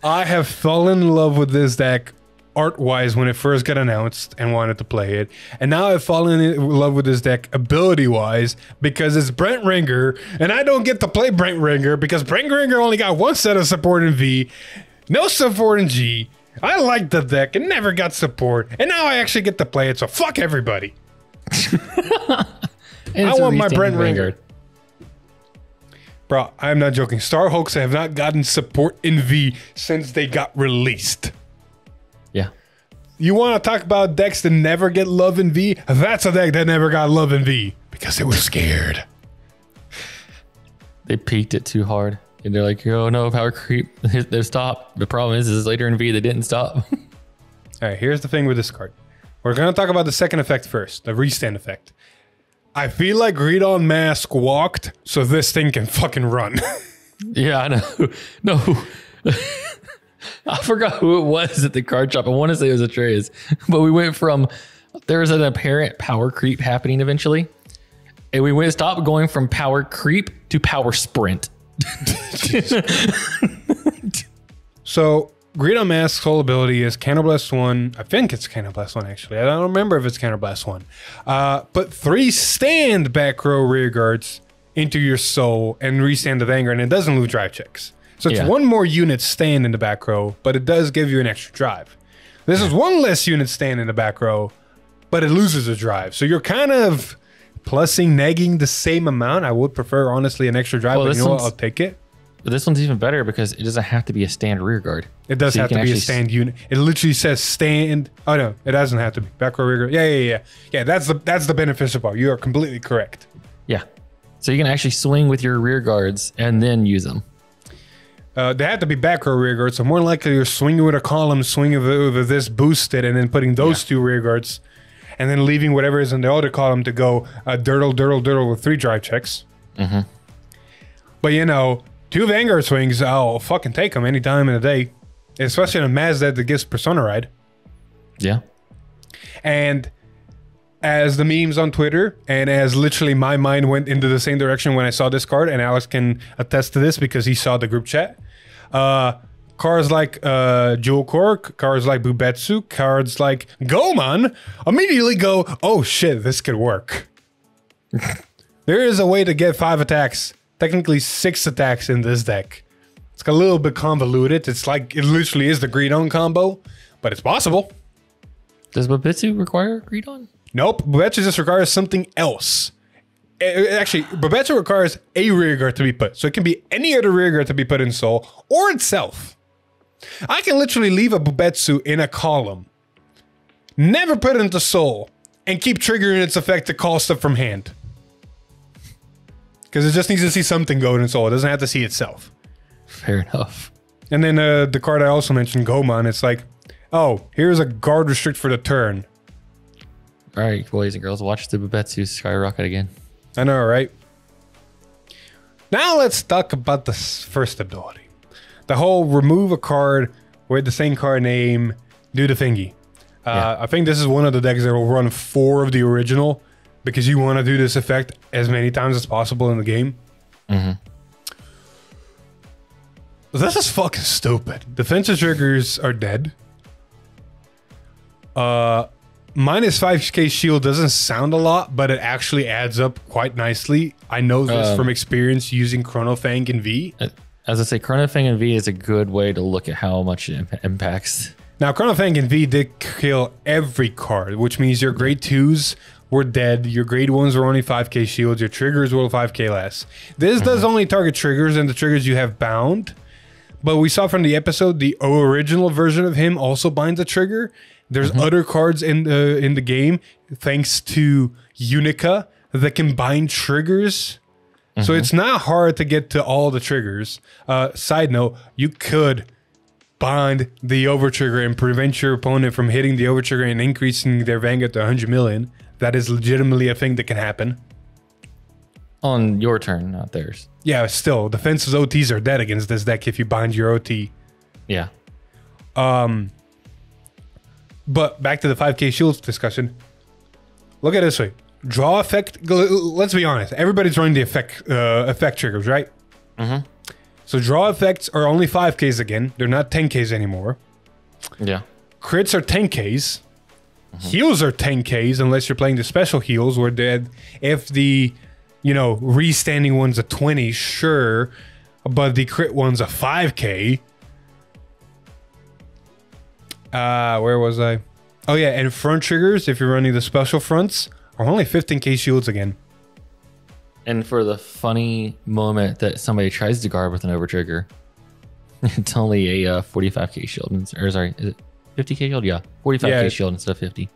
I have fallen in love with this deck art-wise when it first got announced and wanted to play it. And now I've fallen in love with this deck ability-wise because it's Brent Ringer, and I don't get to play Brent Ringer because Brent Ringer only got 1 set of support in V, no support in G. I liked the deck and never got support, and now I actually get to play it, so fuck everybody. I want my Brent Ringer. Bro, I'm not joking. Starhawks have not gotten support in V since they got released. Yeah. You want to talk about decks that never get love in V? That's a deck that never got love in V because it was scared. They peaked it too hard. And they're like, oh no, power creep. They stopped. The problem is later in V, they didn't stop. All right, here's the thing with this card. We're going to talk about the second effect first, the restand effect. I feel like Read on Mask walked so this thing can fucking run. Yeah, I know. No. I forgot who it was at the card shop. I want to say it was Atreus. But we went from, there was an apparent power creep happening eventually. And we stopped going from power creep to power sprint. So, Greed on Mask's whole ability is Counterblast 1. I think it's Counterblast 1, actually. I don't remember if it's Counterblast 1. Put 3 stand back row rear guards into your soul and restand the Vanguard, and it doesn't lose drive checks. So it's 1 more unit stand in the back row, but it does give you an extra drive. This is 1 less unit stand in the back row, but it loses a drive. So you're kind of Plussing, negging the same amount. I would prefer, honestly, an extra drive, but you know what? I'll take it. But this one's even better because it doesn't have to be a stand rear guard. It does have to be a stand unit. It literally says stand. Oh no, it doesn't have to be back row rear guard. Yeah. That's the beneficial part. You are completely correct. Yeah. So you can actually swing with your rear guards and then use them. They have to be back row rear guards. So more likely you're swinging with a column, swinging with this boosted, and then putting those two rear guards, and then leaving whatever is in the other column to go dirtle with 3 drive checks. Mm-hmm. But you know, 2 Vanguard swings, I'll fucking take them any time in the day, especially in a Mazda that gives Persona ride. Yeah. And as the memes on Twitter, and as literally my mind went into the same direction when I saw this card, and Alex can attest to this because he saw the group chat. Cards like Jewel Cork, cards like Bubetsu, cards like Goman immediately go, oh shit, this could work. There is a way to get 5 attacks, technically 6 attacks in this deck. It's a little bit convoluted. It's like, it literally is the Greedon combo, but it's possible. Does Bubetsu require Greedon? Nope, Bubetsu just requires something else. Actually, Bubetsu requires a rear guard to be put. So it can be any other rear guard to be put in Soul, or itself. I can literally leave a Bubetsu in a column, never put it into Soul, and keep triggering its effect to call stuff from hand. Because it just needs to see something going in Soul. It doesn't have to see itself. Fair enough. And then the card I also mentioned, Goman, it's like, oh, here's a guard restrict for the turn. All right, boys and girls, watch the Bubetsu skyrocket again. I know, right? Now let's talk about the first ability. The whole remove a card with the same card name, do the thingy. I think this is one of the decks that will run 4 of the original because you want to do this effect as many times as possible in the game. Mm-hmm. This is fucking stupid. Defensive triggers are dead. Minus 5k shield doesn't sound a lot, but it actually adds up quite nicely. I know this from experience using Chronofang and V. As I say, Chronofang and V is a good way to look at how much it impacts. Now, Chronofang and V did kill every card, which means your grade 2s were dead, your grade 1s were only 5k shields, your triggers were 5k less. This does only target triggers and the triggers you have bound. But we saw from the episode, the original version of him also binds a trigger. There's other cards in the game, thanks to Unica, that can bind triggers. So it's not hard to get to all the triggers. Side note, you could bind the overtrigger and prevent your opponent from hitting the overtrigger and increasing their Vanguard to 100 million. That is legitimately a thing that can happen. On your turn, not theirs. Yeah, still, defense's OTs are dead against this deck if you bind your OT. Yeah. But back to the 5k shields discussion. Look at it this way. Draw effect. Let's be honest. Everybody's running the effect triggers, right? Mm-hmm. So draw effects are only 5ks again. They're not 10ks anymore. Yeah. Crits are 10ks. Heals are 10ks unless you're playing the special heals where if the, you know, restanding one's a 20, sure. But the crit one's a 5k. Where was I? Oh yeah, and front triggers, if you're running the special fronts, are only 15k shields again. And for the funny moment that somebody tries to guard with an overtrigger, it's only a 45k shield. Or sorry, is it 50k shield? Yeah, 45k shield instead of 50.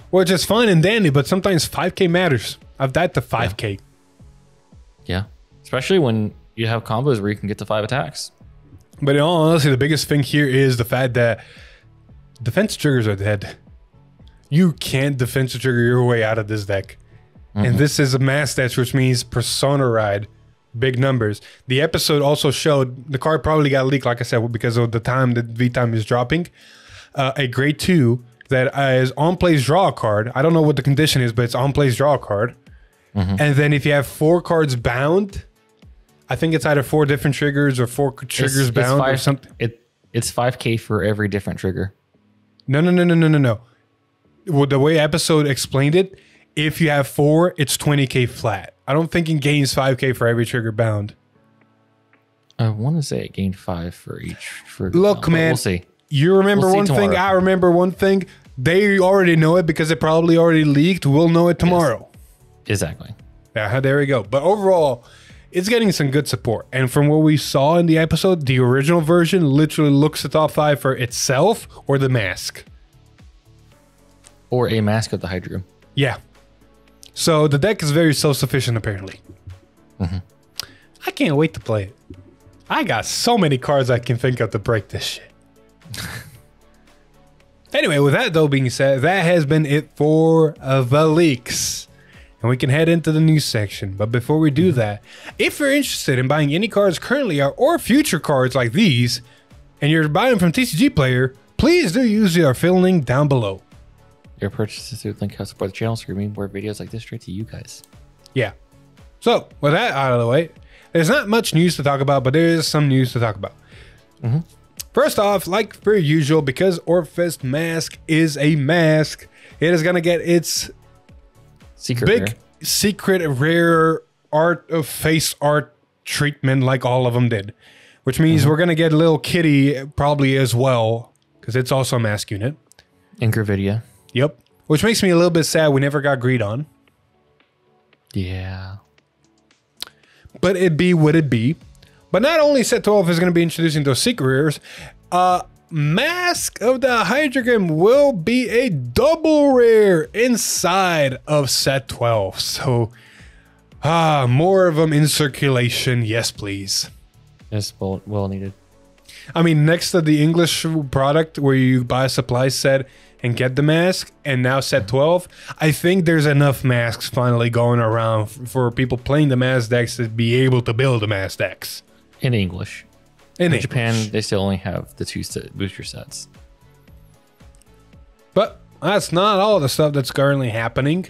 Which is fine and dandy, but sometimes 5k matters. I've died to 5k. Yeah, especially when you have combos where you can get to 5 attacks. But in all honesty, the biggest thing here is the fact that defense triggers are dead. You can't defensive trigger your way out of this deck. And this is a mass stats, which means Persona ride, big numbers. The episode also showed, the card probably got leaked, like I said, because of the time that V-Time is dropping. A grade 2 that is on plays draw a card. I don't know what the condition is, but it's on plays draw a card. And then if you have 4 cards bound, I think it's either 4 different triggers or 4 triggers bound or something. It's 5k for every different trigger. No. Well, the way episode explained it, if you have 4, it's 20k flat. I don't think it gains 5k for every trigger bound. I want to say it gained 5 for each trigger. Look, man, we'll see. You remember one thing, I remember one thing. They already know it because it probably already leaked. We'll know it tomorrow. Exactly. Yeah, there we go. But overall, it's getting some good support. And from what we saw in the episode, the original version literally looks the top 5 for itself or the mask. Or a mask of the Hydra. Yeah. So the deck is very self-sufficient, apparently. I can't wait to play it. I got so many cards I can think of to break this shit. Anyway, with that though being said, that has been it for the leaks. And we can head into the news section. But before we do that, if you're interested in buying any cards currently or future cards like these, and you're buying from TCG Player, please do use our affiliate link down below. Your purchases through the link help support the channel, so we bring more videos like this straight to you guys. Yeah. So, with that out of the way, there's not much news to talk about, but there is some news to talk about. First off, like per usual, because Orfest Mask is a mask, it is going to get its secret rare art of face art treatment like all of them did. Which means we're going to get a little kitty probably as well, because it's also a mask unit. And Gravidia. Yep. Which makes me a little bit sad we never got Greed on. Yeah. But it be what it be. But not only set 12 is going to be introducing those secret rares, Mask of the Hydrogram will be a double rare inside of set 12. So, more of them in circulation. Yes, please. It's well needed. I mean, next to the English product where you buy a supply set and get the mask, and now set 12, I think there's enough masks finally going around for people playing the mask decks to be able to build the mask decks. In English. In Japan, they still only have the 2 booster sets. But that's not all the stuff that's currently happening.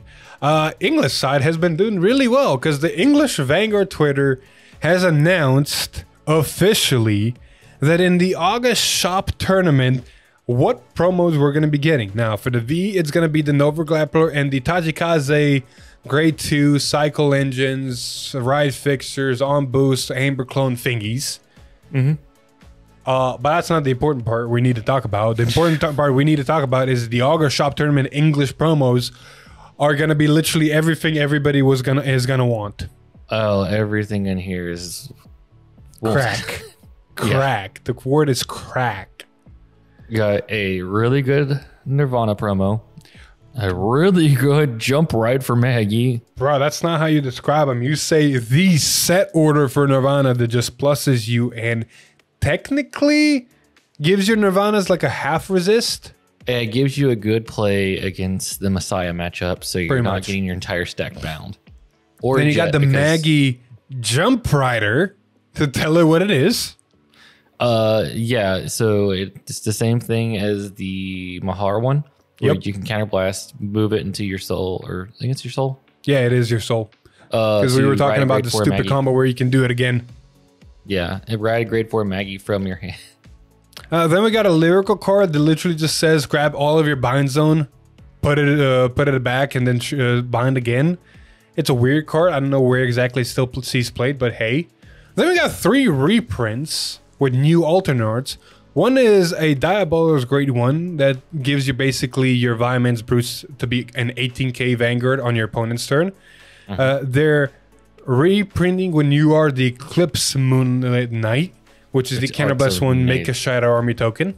English side has been doing really well because the English Vanguard Twitter has announced officially that in the August shop tournament, what promos we're going to be getting. Now, for the V, it's going to be the Nova Grappler and the Tajikaze Grade 2 Cycle Engines, Ride Fixtures, On Boost, Amber Clone Thingies. But that's not the important part we need to talk about. The important part we need to talk about is the August shop tournament English promos are going to be literally everything everybody is gonna want. Oh, everything in here is... Crack. Crack. The word is crack. Got a really good Nirvana promo. A really good jump ride for Maggie. Bro, that's not how you describe them. You say the set order for Nirvana that just pluses you and technically gives your Nirvanas like a half resist. It gives you a good play against the Messiah matchup, so you're not getting your entire stack bound. Or then you got the Maggie Jump Rider to tell her what it is. Yeah, so it's the same thing as the Mahar one. Where you can counterblast, move it into your soul, or I think it's your soul. Yeah, it is your soul. Because we were talking about the stupid combo where you can do it again. Yeah, it ride grade 4 Maggie from your hand. Then we got a lyrical card that literally just says grab all of your bind zone, put it back, and then bind again. It's a weird card. I don't know where exactly it still sees played, but hey. Then we got 3 reprints with new alternates. One is a Diabolos Grade 1 that gives you basically your Violence Brutes to be an 18k Vanguard on your opponent's turn. They're reprinting when you are the Eclipse Moonlit Knight, which is the counterblast one, make a Shadow Army token.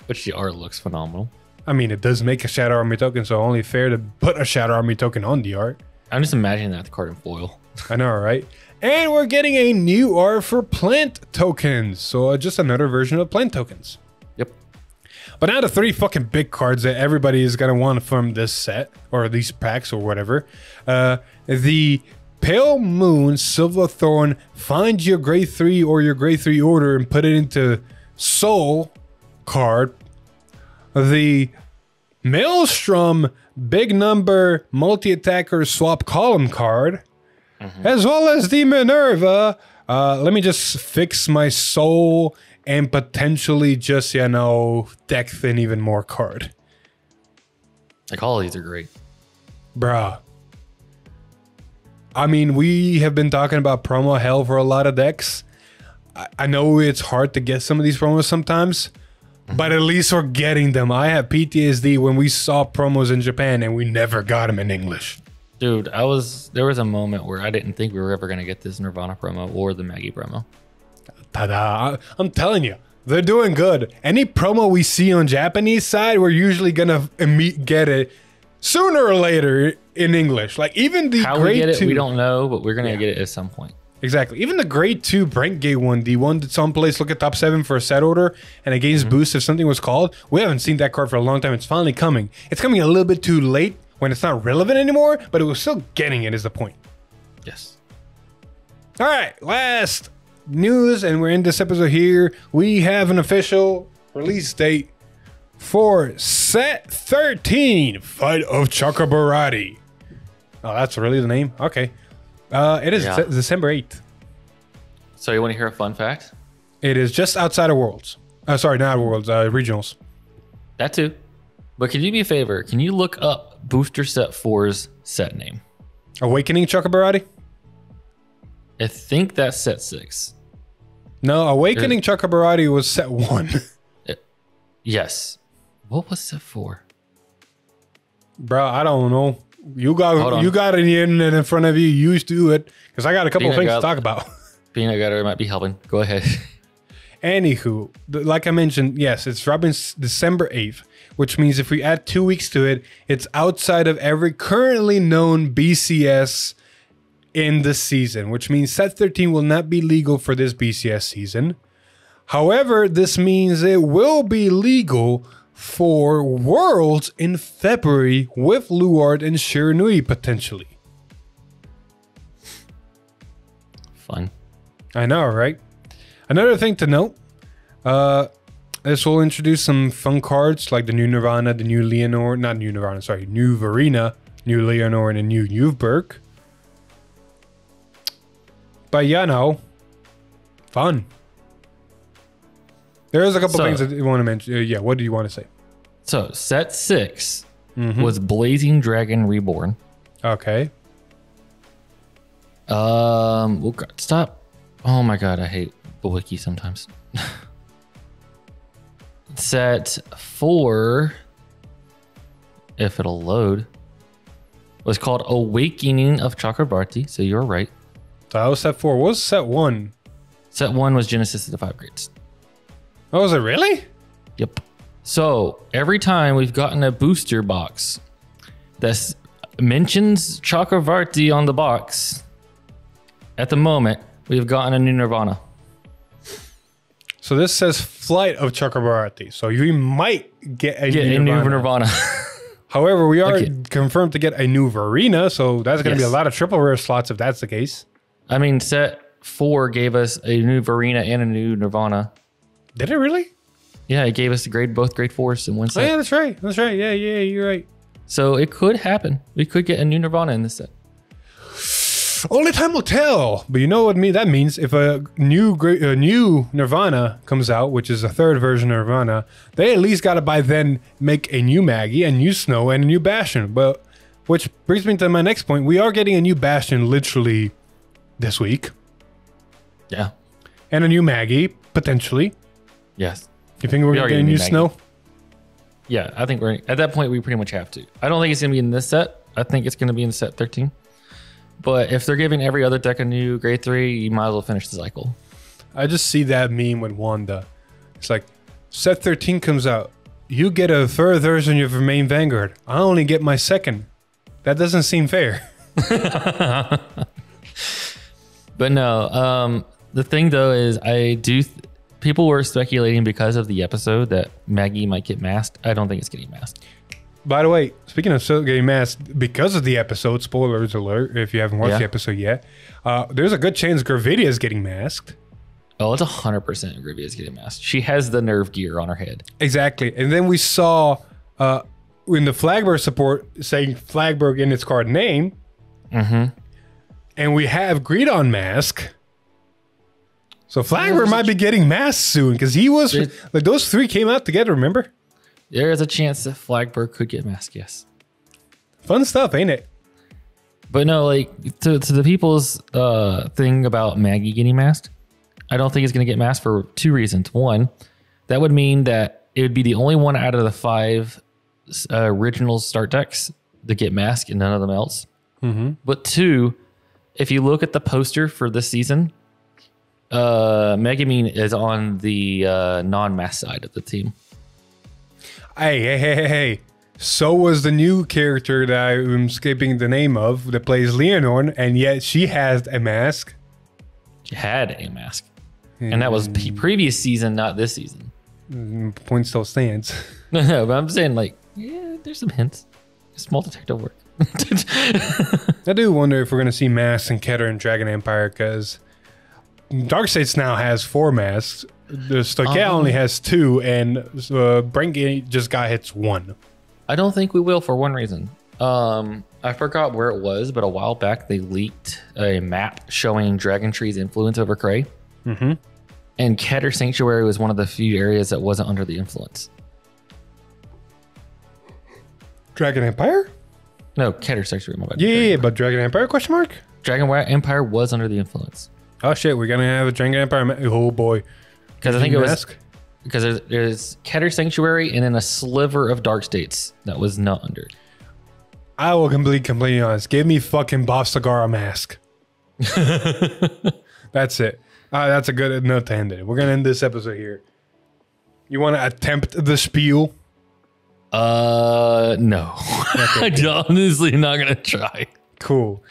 Which the art looks phenomenal. I mean, it does make a Shadow Army token, so only fair to put a Shadow Army token on the art. I'm just imagining that card in foil. I know, right? And we're getting a new art for plant tokens. So just another version of plant tokens. Yep. But now the 3 fucking big cards that everybody is going to want from this set, or these packs or whatever. The Pale Moon Silverthorn, find your grade 3 or your grade 3 order and put it into Soul card. The Maelstrom Big Number Multi-Attacker Swap Column card. As well as the Minerva. Let me just fix my soul and potentially just, deck thin even more card. Like, all of these are great. Bruh. I mean, we have been talking about promo hell for a lot of decks. I know it's hard to get some of these promos sometimes, but at least we're getting them. I have PTSD when we saw promos in Japan and we never got them in English. Dude, there was a moment where I didn't think we were ever going to get this Nirvana promo or the Maggie promo. Ta-da. I'm telling you, they're doing good. Any promo we see on Japanese side, we're usually gonna get it sooner or later in English. Like even the How grade we get it, 2, we don't know, but we're gonna get it at some point. Exactly. Even the grade 2 Brent Gate one, the one that someplace look at top 7 for a set order and it gains boost if something was called. We haven't seen that card for a long time. It's finally coming. It's coming a little bit too late when it's not relevant anymore, but it was still getting it is the point. Yes. All right, last news, and we're in this episode here. We have an official release date for set 13, Fight of Chakrabarati. Oh, that's really the name? Okay. It is December 8th. So you want to hear a fun fact? It is just outside of Worlds. Sorry, not Worlds, Regionals. That too. But can you do me a favor? Can you look up Booster Set 4's set name? Awakening Chakrabarati? I think that's set 6. No, Awakening Chakrabarati was set 1. Yes. What was set 4? Bro, I don't know. You got the internet in front of you. You used to do it. Because I got a couple of things to talk about. Peanut Gutter might be helping. Go ahead. Anywho, like I mentioned, yes, it's dropping December 8th, which means if we add 2 weeks to it, it's outside of every currently known BCS in the season, which means set 13 will not be legal for this BCS season. However, this means it will be legal for Worlds in February with Luard and Shiranui potentially. Fun. I know, right? Another thing to note, this will introduce some fun cards like the new Nirvana, the new Leonore, not new Nirvana, sorry, new Varina, new Leonore, and a new Uveberg. But yeah, no, fun. There's a couple things that you want to mention. Yeah, what do you want to say? So set 6 was Blazing Dragon Reborn. Okay. Oh God, stop. Oh my God, I hate the wiki sometimes. Set 4, if it'll load, was called Awakening of Chakrabarti. So you're right. So that was set 4. What was set 1? Set 1 was Genesis of the 5 grades. Oh, was it really? Yep. So every time we've gotten a booster box that mentions Chakravarti on the box, at the moment, we've gotten a new Nirvana. So this says Flight of Chakrabarti. So you might get a new Nirvana. However, we are confirmed to get a new Varina, so that's going to be a lot of triple rare slots if that's the case. I mean, set 4 gave us a new Varina and a new Nirvana. Did it really? Yeah, it gave us both grade 4s in one set. Oh, yeah, that's right. That's right. Yeah, you're right. So it could happen. We could get a new Nirvana in this set. Only time will tell. But you know what that means? If a new Nirvana comes out, which is a third version of Nirvana, they at least got to by then make a new Maggie, a new Snow, and a new Bastion. But which brings me to my next point. We are getting a new Bastion literally this week. Yeah. And a new Maggie, potentially. Yes. You think we're going to get a new Snow? Yeah, I think we're at that point. We pretty much have to. I don't think it's going to be in this set. I think it's going to be in set 13. But if they're giving every other deck a new grade 3, you might as well finish the cycle. I just see that meme with Wanda. It's like, set 13 comes out. You get a third version of your main Vanguard. I only get my second. That doesn't seem fair. But no, the thing though is people were speculating because of the episode that Maggie might get masked. I don't think it's getting masked. By the way, speaking of getting masked, because of the episode, spoilers alert, if you haven't watched the episode yet, there's a good chance Gravidia is getting masked. Oh, it's 100% Gravidia is getting masked. She has the nerve gear on her head. Exactly. And then we saw in the Flagberg support saying Flagberg in its card name. Mm-hmm. And we have Greedon mask. So Flagberg might be getting masked soon because he was like those 3 came out together, remember? There is a chance that Flagberg could get masked, yes. Fun stuff, ain't it? But no, like to the people's thing about Maggie getting masked, I don't think it's going to get masked for 2 reasons. One, that would mean that it would be the only one out of the 5 original start decks that get masked and none of them else. But 2, if you look at the poster for this season, Megamine is on the non-mask side of the team. Hey. So was the new character that I'm skipping the name of that plays Leonore, and yet she has a mask. She had a mask. And that was previous season, not this season. Point still stands. No, but I'm saying, like, yeah, there's some hints. Small detective work. I do wonder if we're going to see masks in Keter and Dragon Empire, because Darkseid's now has 4 masks. The Stoical only has 2, and Brengate just got hits 1. I don't think we will for one reason. I forgot where it was, but a while back they leaked a map showing Dragon Tree's influence over Cray. And Keter Sanctuary was one of the few areas that wasn't under the influence. Dragon Empire? No, Keter Sanctuary. My bad. Yeah, but Dragon Empire, question mark? Dragon Empire was under the influence. Oh shit, we're going to have a Dragon Empire. Oh boy. Because I think it was... Because there's Keter Sanctuary and then a sliver of Dark States that was not under. I will completely honest. Give me fucking Bob Sagara mask. That's it. That's a good note to end it. We're going to end this episode here. You want to attempt the spiel? No. I'm honestly not going to try. Cool.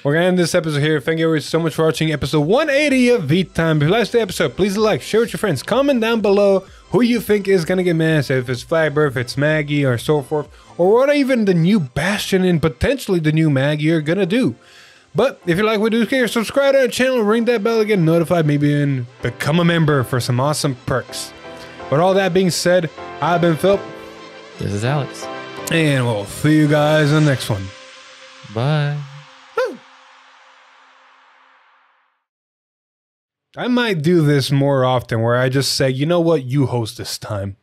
We're going to end this episode here. Thank you so much for watching episode 180 of V-Time. If you liked the episode, please like, share with your friends. Comment down below who you think is going to get masked. If it's Flagbear, if it's Maggie, or so forth. Or what even the new Bastion and potentially the new Maggie are going to do. But if you like what we do here, subscribe to our channel, ring that bell to get notified, maybe and become a member for some awesome perks. But all that being said, I've been Phil. This is Alex. And we'll see you guys in the next one. Bye. I might do this more often where I just say, you know what, you host this time.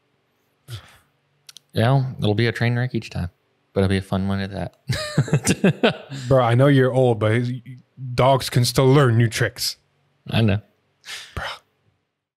Yeah, it'll be a train wreck each time, but it'll be a fun one at that. Bro, I know you're old, but dogs can still learn new tricks. I know. Bro.